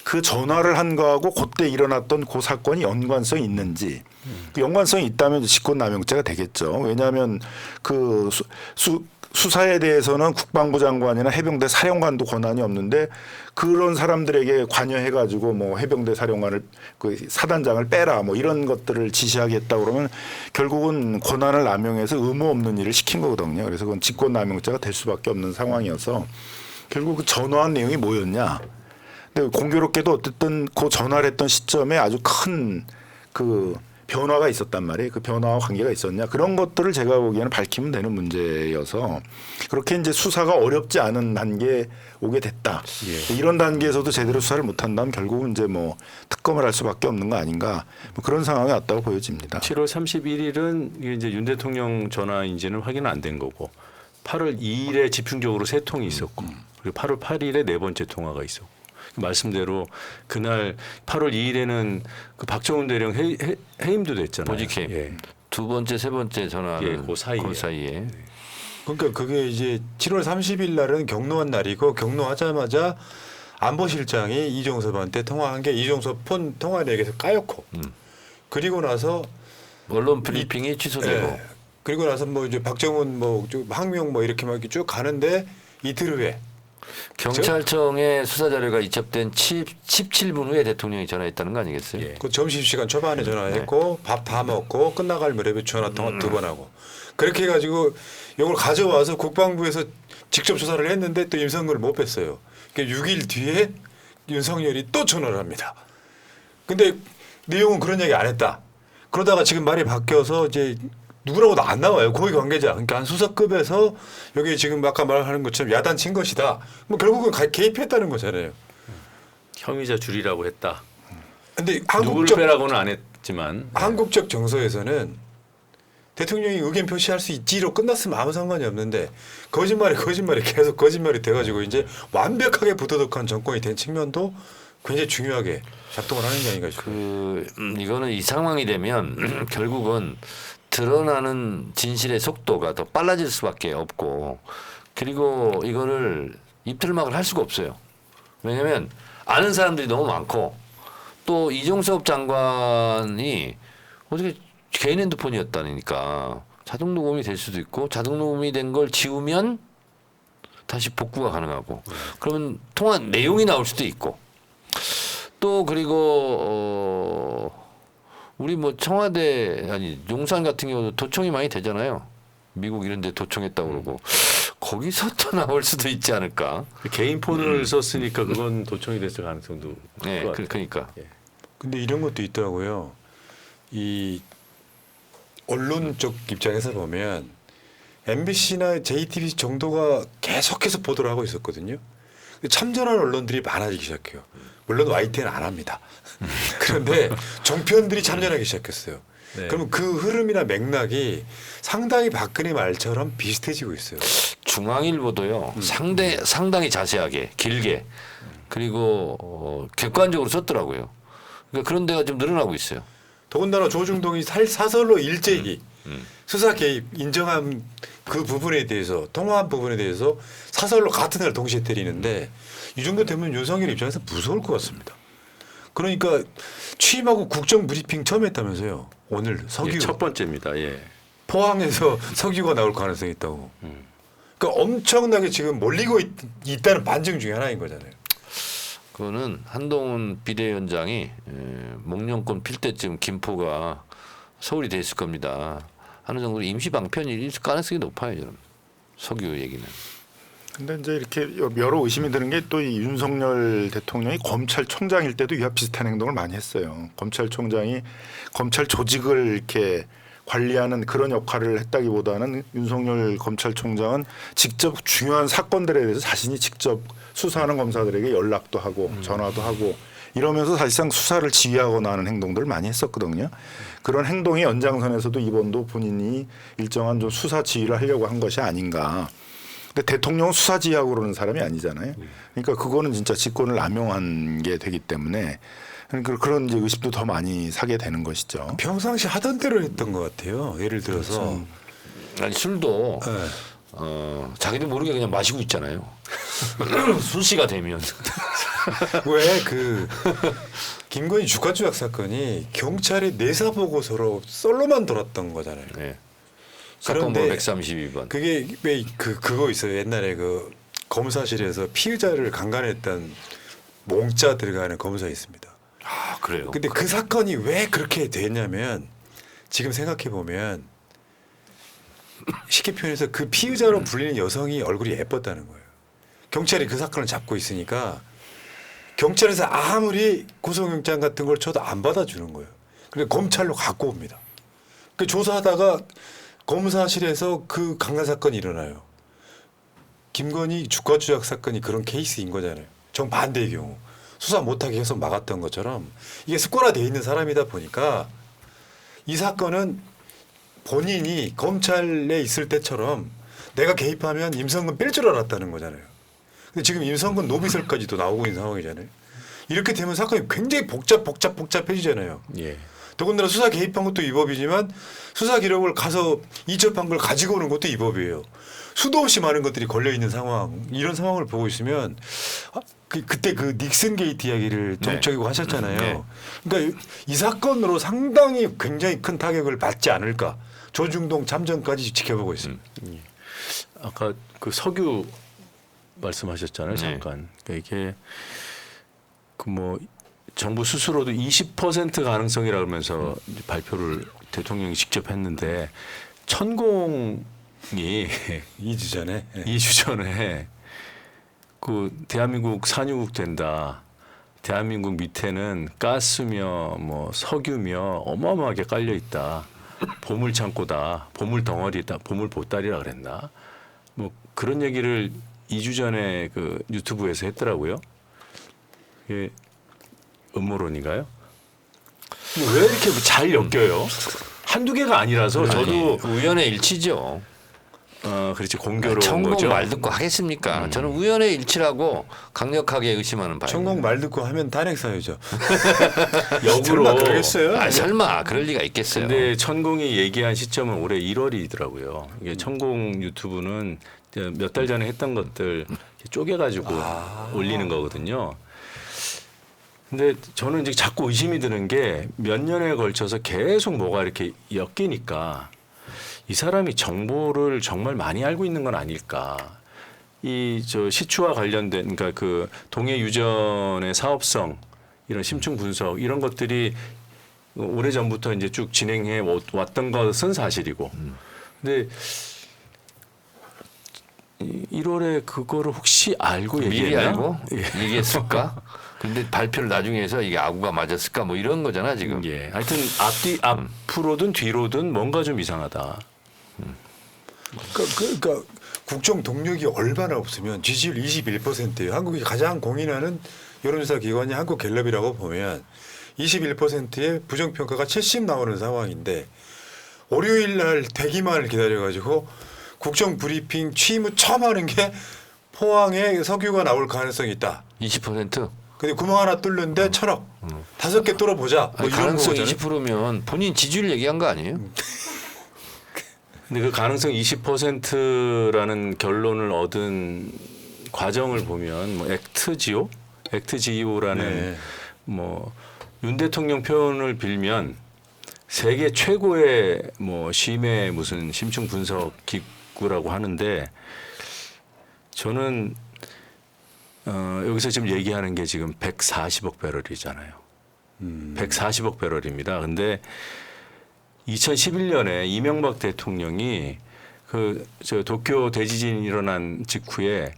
그 전화를 한 거하고 그때 일어났던 그 사건이 연관성이 있는지 그 연관성이 있다면 직권남용죄가 되겠죠. 왜냐하면 그 수사에 대해서는 국방부 장관이나 해병대 사령관도 권한이 없는데 그런 사람들에게 관여해가지고 뭐 해병대 사령관을 그 사단장을 빼라 뭐 이런 것들을 지시하겠다 그러면 결국은 권한을 남용해서 의무 없는 일을 시킨 거거든요. 그래서 그건 직권남용죄가 될 수밖에 없는 상황이어서 결국 그 전화한 내용이 뭐였냐. 근데 공교롭게도 어쨌든 그 전화를 했던 시점에 아주 큰 그 변화가 있었단 말이에요. 그 변화와 관계가 있었냐. 그런 것들을 제가 보기에는 밝히면 되는 문제여서 그렇게 이제 수사가 어렵지 않은 단계에 오게 됐다. 이런 단계에서도 제대로 수사를 못한다면 결국은 이제 뭐 특검을 할 수밖에 없는 거 아닌가. 뭐 그런 상황이 왔다고 보여집니다. 7월 31일은 이게 이제 윤 대통령 전화인지는 확인은 안 된 거고 8월 2일에 집중적으로 세 통이 있었고 그리고 8월 8일에 네 번째 통화가 있었고 말씀대로 그날 8월 2일에는 그 박정훈 대령 해임도 됐잖아요. 보직해임. 예. 두 번째, 세 번째 전화는 예, 그 사이에. 그러니까 그게 이제 7월 30일 날은 경로한 날이고 경로하자마자 안보실장이 이종섭한테 통화한 게 이종섭 폰 통화 내역에서 까였고 그리고 나서 언론 브리핑이 취소되고 예, 그리고 나서 뭐 이제 박정훈 뭐 항명 뭐 이렇게 막 쭉 가는데 이틀 후에 경찰청에 수사 자료가 이첩된 17분 후에 대통령이 전화했다는 거 아니겠어요? 예. 그 점심시간 초반에 전화했고 밥 다 먹고 끝나갈 무렵에 전화 통화 두 번 하고 그렇게 해가지고 이걸 가져와서 국방부에서 직접 조사를 했는데 또 윤석열을 못 뺐어요. 그러니까 6일 뒤에 윤석열이 또 전화를 합니다. 근데 내용은 그런 얘기 안 했다. 그러다가 지금 말이 바뀌어서 이제 누구라고도 안 나와요. 고위 관계자. 그러니까 한 수석급에서 여기 지금 아까 말하는 것처럼 야단친 것이다. 뭐 결국은 개입했다는 거잖아요. 혐의자 줄이라고 했다. 근데 누구를 한국적 빼라고는 안 했지만 한국적 정서에서는 대통령이 의견 표시할 수 있지로 끝났으면 아무 상관이 없는데 거짓말이 계속 거짓말이 돼가지고 이제 완벽하게 부도덕한 정권이 된 측면도 굉장히 중요하게 작동을 하는 게 아닌가 싶어요. 이거는 이 상황이 되면 결국은 드러나는 진실의 속도가 더 빨라질 수밖에 없고 그리고 이거를 입틀막을 할 수가 없어요. 왜냐하면 아는 사람들이 너무 많고 또 이종섭 장관이 어떻게 개인 핸드폰이었다니까 자동 녹음이 될 수도 있고 자동 녹음이 된 걸 지우면 다시 복구가 가능하고 그러면 통화 내용이 나올 수도 있고 또 그리고 우리 뭐 청와대 아니 용산 같은 경우도 도청이 많이 되잖아요. 미국 이런 데 도청했다고 그러고 거기서 또 나올 수도 있지 않을까. 개인 폰을 썼으니까 그건 도청이 됐을 가능성도 네, 클 것 같아요. 그러니까. 예. 근데 이런 것도 있더라고요. 이 언론 쪽 입장에서 보면 MBC나 JTBC 정도가 계속해서 보도를 하고 있었거든요. 참전한 언론들이 많아지기 시작해요. 물론 YTN은 안 합니다. 그런데 종편들이 참전하기 시작했어요. 네. 그러면 그 흐름이나 맥락이 상당히 박근혜 말처럼 비슷해지고 있어요. 중앙일보도요. 상당히 자세하게 길게 그리고 객관적으로 썼더라고요. 그러니까 그런 데가 좀 늘어나고 있어요. 더군다나 조중동이 사설로 일제히 수사 개입 인정한 그 부분에 대해서 통화한 부분에 대해서 사설로 같은 날 동시에 때리는데 이 정도 되면 윤석열 입장에서 무서울 것 같습니다. 그러니까 취임하고 국정 브리핑 처음 했다면서요. 오늘 석유 예, 첫 번째입니다. 예. 포항에서 석유가 나올 가능성이 있다고. 그러니까 엄청나게 지금 몰리고 있다는 반증 중에 하나인 거잖아요. 그거는 한동훈 비대위원장이 목련권 필 때쯤 김포가 서울이 됐을 겁니다. 하는 정도로 임시 방편이 있을 가능성이 높아요. 저는 석유 얘기는. 근데 이제 이렇게 여러 의심이 드는 게 또 이 윤석열 대통령이 검찰총장일 때도 이와 비슷한 행동을 많이 했어요. 검찰총장이 검찰 조직을 이렇게 관리하는 그런 역할을 했다기보다는 윤석열 검찰총장은 직접 중요한 사건들에 대해서 자신이 직접 수사하는 검사들에게 연락도 하고 전화도 하고 이러면서 사실상 수사를 지휘하거나 하는 행동들을 많이 했었거든요. 그런 행동의 연장선에서도 이번도 본인이 일정한 좀 수사 지휘를 하려고 한 것이 아닌가. 근데 대통령은 수사 지휘하고 그러는 사람이 아니잖아요. 그러니까 그거는 진짜 직권을 남용한 게 되기 때문에 그러니까 그런 이제 의심도 더 많이 사게 되는 것이죠. 평상시 하던 대로 했던 것 같아요. 예를 들어서 아니 술도 네. 자기도 모르게 그냥 마시고 있잖아요. 술시가 되면. 왜 그 김건희 주가 조작 사건이 경찰이 내사 보고서로 썰로만 돌았던 거잖아요. 네. 사건 그런데 번호 132번. 그게 왜 그거 있어요. 옛날에 그 검사실에서 피의자를 강간했던 몽자 들어가는 검사 있습니다. 아 그래요. 근데 그 사건이 왜 그렇게 됐냐면 지금 생각해 보면 쉽게 표현해서 그 피의자로 불리는 여성이 얼굴이 예뻤다는 거예요. 경찰이 그 사건을 잡고 있으니까 경찰에서 아무리 구속영장 같은 걸 쳐도 안 받아주는 거예요. 그러니까 검찰로 갖고 옵니다. 그 조사하다가 검사실에서 그 강간 사건이 일어나요. 김건희 주가 조작 사건이 그런 케이스인 거잖아요. 정반대의 경우 수사 못하게 계속 막았던 것처럼 이게 습관화되어 있는 사람이다 보니까 이 사건은 본인이 검찰에 있을 때처럼 내가 개입하면 임성근 뺄 줄 알았다는 거잖아요. 근데 지금 임성근 노비설까지도 나오고 있는 상황이잖아요. 이렇게 되면 사건이 굉장히 복잡해지잖아요. 예. 더군다나 수사 개입한 것도 위법이지만 수사 기록을 가서 이첩한 걸 가지고 오는 것도 위법이에요. 수도 없이 많은 것들이 걸려 있는 상황, 이런 상황을 보고 있으면 그때 그 닉슨 게이트 이야기를 정적이고 하셨잖아요. 네. 그러니까 이 사건으로 상당히 굉장히 큰 타격을 받지 않을까. 조중동 참전까지 지켜보고 있습니다. 아까 그 석유 말씀하셨잖아요. 네. 잠깐. 그러니까 이게 그 뭐 정부 스스로도 20% 가능성이라 그러면서 이제 발표를 대통령이 직접 했는데 천공이 2주 전에. 2주 전에 그 대한민국 산유국 된다. 대한민국 밑에는 가스며 뭐 석유며 어마어마하게 깔려 있다. 보물 창고다. 보물 덩어리다. 보물 보따리라 그랬나? 뭐 그런 얘기를 2주 전에 그 유튜브에서 했더라고요. 이게 음모론인가요? 왜 이렇게 잘 엮여요? 한두 개가 아니라서 저도 우연의 일치죠. 그렇지 공교로운 천공 거죠. 말 듣고 하겠습니까? 저는 우연의 일치라고 강력하게 의심하는 바입니다. 천공 말 듣고 하면 탄핵 사유죠. 역으로 설마 그러겠어요? 아, 설마 그럴 리가 있겠어요. 근데 천공이 얘기한 시점은 올해 1월이더라고요. 이게 천공 유튜브는 몇 달 전에 했던 것들 쪼개가지고 올리는 거거든요. 근데 저는 이제 자꾸 의심이 드는 게 몇 년에 걸쳐서 계속 뭐가 이렇게 엮이니까 이 사람이 정보를 정말 많이 알고 있는 건 아닐까. 이 저 시추와 관련된 그러니까 그 동해 유전의 사업성 이런 심층 분석 이런 것들이 오래 전부터 이제 쭉 진행해 왔던 것은 사실이고. 근데 1월에 그거를 혹시 알고 미리 얘기했나? 알고 예. 얘기했을까? 근데 발표를 나중에 해서 이게 아구가 맞았을까? 뭐 이런 거잖아 지금. 예. 하여튼 앞으로든 뒤로든 뭔가 좀 이상하다. 그러니까 국정 동력이 얼마나 없으면 지지율 21%예요. 한국이 가장 공인하는 여론조사 기관이 한국갤럽이라고 보면 21%의 부정평가가 70 나오는 상황인데 월요일 날 대기만을 기다려가지고 국정 브리핑 취임 후 처음 하는 게 포항에 석유가 나올 가능성이 있다. 20%? 근데 구멍 하나 뚫는데 1,000억. 5개 뚫어보자. 뭐 아니, 이런 가능성 거잖아요. 20%면 본인 지지율 얘기한 거 아니에요? 근데 그 가능성 20%라는 결론을 얻은 과정을 보면 뭐 액트지오라는 네. 뭐 윤 대통령 표현을 빌면 세계 최고의 뭐 심해 무슨 심층 분석 기구라고 하는데 저는 여기서 지금 얘기하는 게 지금 140억 배럴이잖아요. 140억 배럴입니다. 근데 2011년에 이명박 대통령이 그 저 도쿄 대지진 일어난 직후에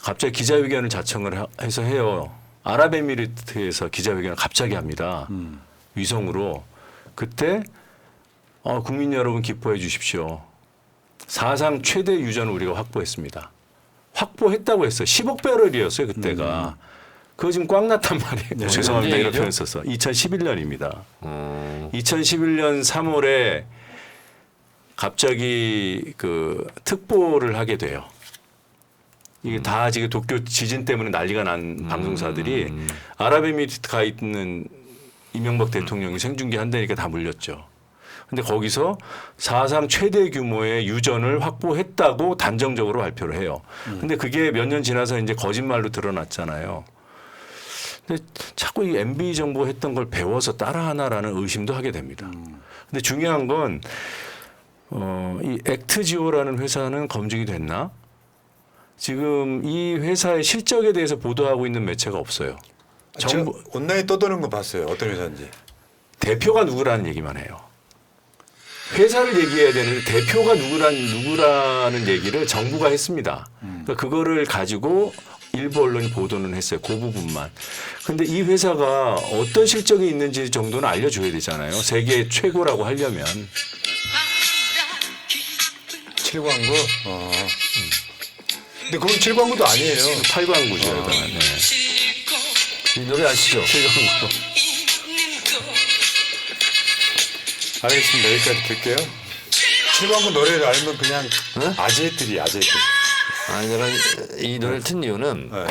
갑자기 기자회견을 자청을 해서 해요. 아랍에미리트에서 기자회견을 갑자기 합니다. 위성으로. 그때 국민 여러분 기뻐해 주십시오. 사상 최대 유전을 우리가 확보했습니다. 확보했다고 했어요. 10억 배럴이었어요 그때가. 그거 지금 꽉 났단 말이에요. 죄송합니다. 이런 표현 썼어. 2011년입니다. 2011년 3월에 갑자기 그 특보를 하게 돼요. 이게 다 지금 도쿄 지진 때문에 난리가 난 방송사들이 아랍에미리트 가 있는 이명박 대통령이 생중계 한다니까 다 물렸죠. 근데 거기서 사상 최대 규모의 유전을 확보했다고 단정적으로 발표를 해요. 근데 그게 몇 년 지나서 이제 거짓말로 드러났잖아요. 근데 자꾸 이 MB 정부 했던 걸 배워서 따라하나라는 의심도 하게 됩니다. 근데 중요한 건 이 액트지오라는 회사는 검증이 됐나? 지금 이 회사의 실적에 대해서 보도하고 있는 매체가 없어요. 정부 제가 온라인 떠도는 거 봤어요. 어떤 회사인지. 대표가 누구라는 얘기만 해요. 회사를 얘기해야 되는데 대표가 누구라는 얘기를 정부가 했습니다. 그러니까 그거를 가지고 일부 언론이 보도는 했어요. 그 부분만. 근데 이 회사가 어떤 실적이 있는지 정도는 알려줘야 되잖아요. 세계 최고라고 하려면. 7광구? 근데 그건 7광구도 아니에요. 8광구죠. 네. 이 노래 아시죠? 7광구. 알겠습니다. 여기까지 들게요. 7광구 노래를 알면 그냥 아재들이. 아니 내가 이 노래를 튼 이유는 네.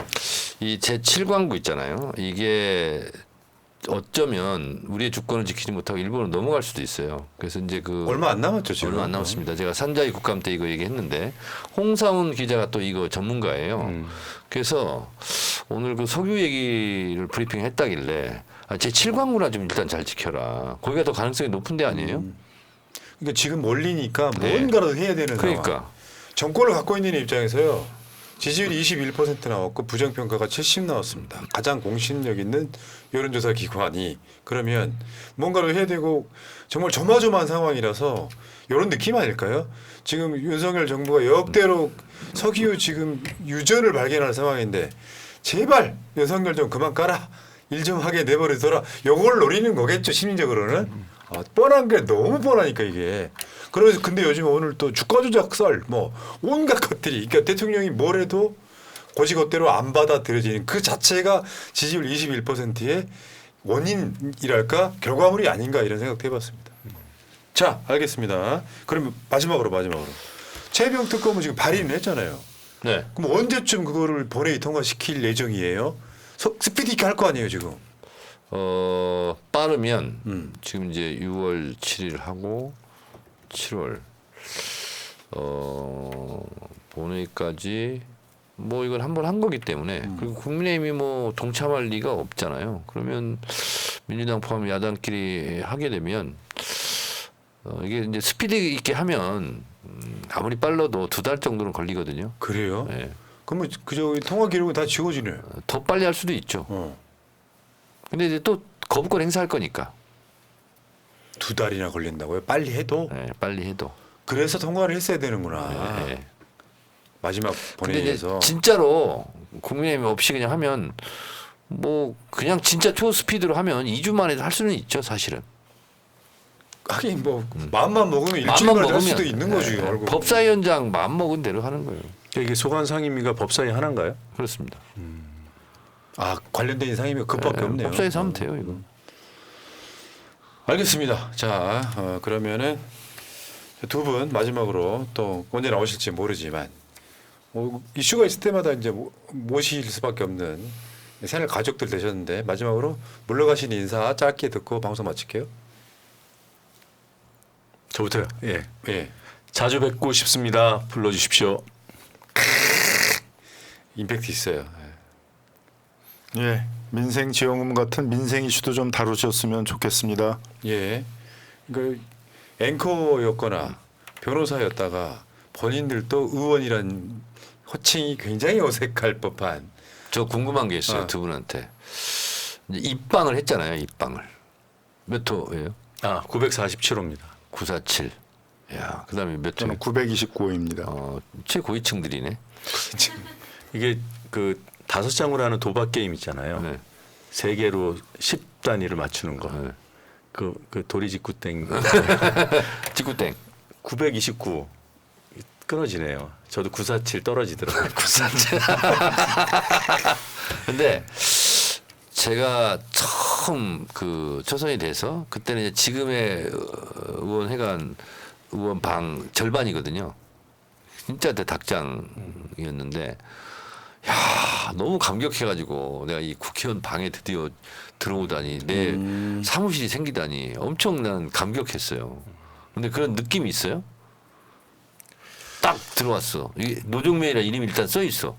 이 제7광구 있잖아요. 이게 어쩌면 우리의 주권을 지키지 못하고 일본으로 넘어갈 수도 있어요. 그래서 이제 그 얼마 안 남았죠, 지금. 얼마 안 남았습니다. 제가 산자이 국감 때 이거 얘기했는데 홍사훈 기자가 또 이거 전문가예요. 그래서 오늘 그 석유 얘기를 브리핑 했다길래 제7광구나 좀 일단 잘 지켜라. 거기가 더 가능성이 높은 데 아니에요? 그러니까 지금 몰리니까 네. 뭔가라도 해야 되는 상황. 그러니까 정권을 갖고 있는 입장에서요. 지지율이 21% 나왔고 부정평가가 70 나왔습니다. 가장 공신력 있는 여론조사 기관이 그러면 뭔가를 해야 되고 정말 조마조마한 상황이라서 이런 느낌 아닐까요? 지금 윤석열 정부가 역대로 석유 지금 유전을 발견할 상황인데 제발 윤석열 좀 그만 까라. 일 좀 하게 내버리더라. 요걸 노리는 거겠죠, 심리적으로는. 뻔한 게 너무 뻔하니까 이게. 그래서 근데 요즘 오늘 또 주가 조작 썰 뭐 온갖 것들이 그러니까 대통령이 뭘 해도 고지것대로 안 받아들여지는 그 자체가 지지율 21%의 원인이랄까 결과물이 아닌가 이런 생각도 해봤습니다. 자, 알겠습니다. 그러면 마지막으로 최병 특검은 지금 발의는 했잖아요. 네. 그럼 언제쯤 그거를 본회의 통과시킬 예정이에요? 스피디 있게 할 거 아니에요 지금? 빠르면 지금 이제 6월 7일 하고 7월 본회의까지 뭐 이걸 한 번 한 거기 때문에 그리고 국민의힘이 뭐 동참할 리가 없잖아요. 그러면 민주당 포함 야당끼리 하게 되면 이게 이제 스피드 있게 하면 아무리 빨라도 2달 정도는 걸리거든요. 그래요? 네. 그러면 그저 통화 기록은 다 지워지네요. 더 빨리 할 수도 있죠. 근데 이제 또 거부권 행사할 거니까. 2달이나 걸린다고요? 빨리 해도? 네, 빨리 해도. 그래서 통과를 했어야 되는구나. 네. 마지막 근데 이제 본회의에서. 진짜로 국민의힘 없이 그냥 하면 뭐 그냥 진짜 초스피드로 하면 2주 만에 할 수는 있죠, 사실은. 하긴 뭐 마음만 먹으면 일주일 마음만 만에 할 먹으면, 수도 있는 거지. 네, 얼굴. 법사위원장 마음 먹은 대로 하는 거예요. 이게 소관 상임위가 법사위 하나인가요? 그렇습니다. 관련된 상임위가 그밖에 없네요. 법사위에서 하면 돼요, 이거. 알겠습니다. 자, 그러면은 두 분 마지막으로 또 언제 나오실지 모르지만 이슈가 있을 때마다 이제 모실 수밖에 없는 새날 가족들 되셨는데 마지막으로 물러가신 인사 짧게 듣고 방송 마칠게요. 저부터요. 예. 예, 자주 뵙고 싶습니다. 불러주십시오. 임팩트 있어요. 예, 민생 지원금 같은 민생 이슈도 좀 다루셨으면 좋겠습니다. 예, 그러니까 앵커였거나 변호사였다가 본인들도 의원이란 호칭이 굉장히 어색할 법한. 저 궁금한 게 있어요, 두 분한테. 이제 입방을 했잖아요, 입방을. 몇 호예요? 947호입니다. 947. 야, 그다음에 몇 호? 저는 929호입니다. 최고위층들이네. 이게 그 5장으로 하는 도박 게임 있잖아요. 네. 3개로 10단위를 맞추는 거. 네. 그 도리직구땡. 직구땡. 929 끊어지네요. 저도 947 떨어지더라고요. 947. 근데 제가 처음 그 초선이 돼서 그때는 이제 지금의 의원회관 의원방 절반이거든요. 진짜 대닭장이었는데 야 너무 감격해가지고 내가 이 국회의원 방에 드디어 들어오다니 내 사무실이 생기다니 엄청난 감격했어요. 근데 그런 느낌이 있어요? 딱 들어왔어. 이게 노종면이라 이름이 일단 써 있어.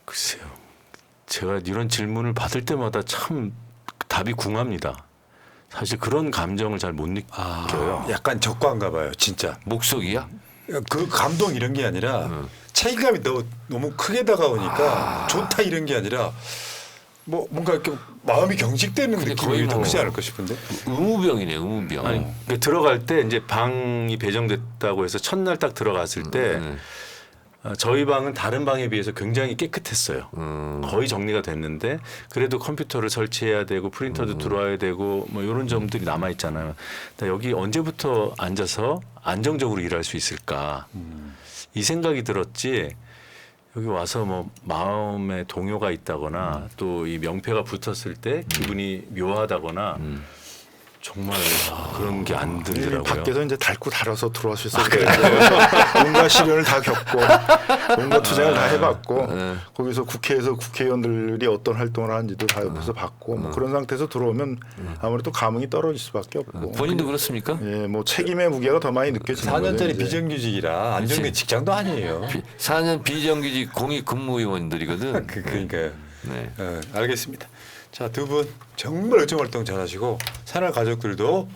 글쎄요. 제가 이런 질문을 받을 때마다 참 답이 궁합니다. 사실 그런 감정을 잘 못 느껴요. 약간 적과인가 봐요, 진짜. 목속이야? 그 감동 이런 게 아니라 책임감이 너무 크게 다가오니까 좋다 이런 게 아니라 뭐 뭔가 이렇게 마음이 경직되는 근데 느낌이 거의 더 뭐 크지 않을까 싶은데. 의무병이네, 의무병. 아니 그러니까 들어갈 때 이제 방이 배정됐다고 해서 첫날 딱 들어갔을 때 저희 방은 다른 방에 비해서 굉장히 깨끗했어요. 거의 정리가 됐는데 그래도 컴퓨터를 설치해야 되고 프린터도 들어와야 되고 뭐 이런 점들이 남아 있잖아요. 여기 언제부터 앉아서 안정적으로 일할 수 있을까 이 생각이 들었지. 여기 와서 뭐 마음에 동요가 있다거나 또 이 명패가 붙었을 때 기분이 묘하다거나 정말 그런 게 안 들더라고요. 밖에서 이제 달고 달아서 들어왔을 때 온갖 시련을 다 겪고 온갖 투쟁을 다 해봤고 거기서 국회에서 국회의원들이 어떤 활동을 하는지도 다 옆에서 봤고 뭐 그런 상태에서 들어오면 아무래도 감흥이 떨어질 수밖에 없고 본인도 그렇습니까? 예, 뭐 책임의 무게가 더 많이 느껴지는 거죠. 4년짜리 이제. 비정규직이라 안정된 그치. 직장도 아니에요. 4년 비정규직 공익 근무의원들이거든. 그러니까요. 네. 알겠습니다. 자, 두 분 정말 의정 활동 잘하시고 산하 가족들도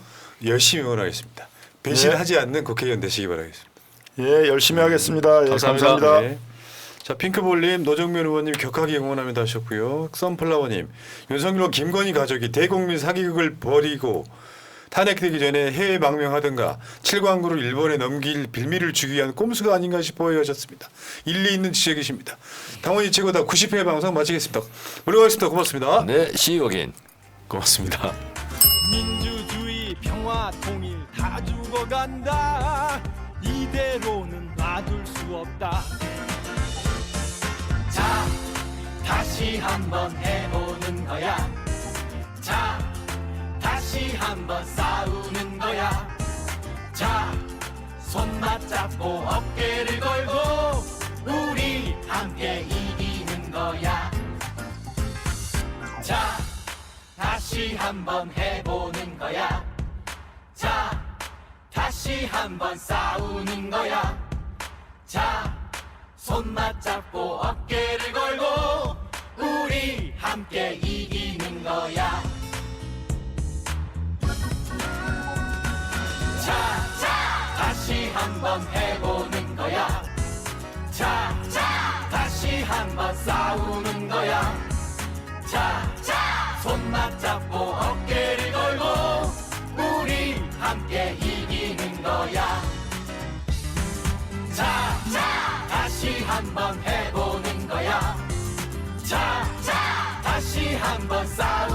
열심히 응원하겠습니다. 배신하지 않는 국회의원 되시기 바라겠습니다. 예, 열심히 하겠습니다. 예, 감사합니다. 네. 자, 핑크볼님, 노정면 의원님 격하게 응원합니다 하셨고요. 썬플라워님, 윤석열 김건희 가족이 대국민 사기극을 벌이고 탄핵되기 전에 해외 망명하든가 7광구를 일본에 넘길 빌미를 주기 위한 꼼수가 아닌가 싶어요 하셨습니다. 일리 있는 지적이십니다. 당원이 최고다 90회 방송 마치겠습니다. 물러가겠습니다. 고맙습니다. 네, see you again. 고맙습니다. 민주주의 평화 통일 다 죽어간다 이대로는 놔둘 수 없다 자 다시 한번 해보는 거야 자 다시 한번 싸우는 거야 자 손 맞잡고 어깨를 걸고 우리 함께 이기는 거야 자 다시 한번 해보는 거야 자 다시 한번 싸우는 거야 자 손 맞잡고 어깨를 걸고 우리 함께 이기는 거야 자 다시 한번 해보는 거야 자 다시 한번 싸우는 거야 자 손 맞잡고 어깨를 걸고 우리 함께 이기는 거야 자 다시 한번 해보는 거야 자 다시 한번 싸우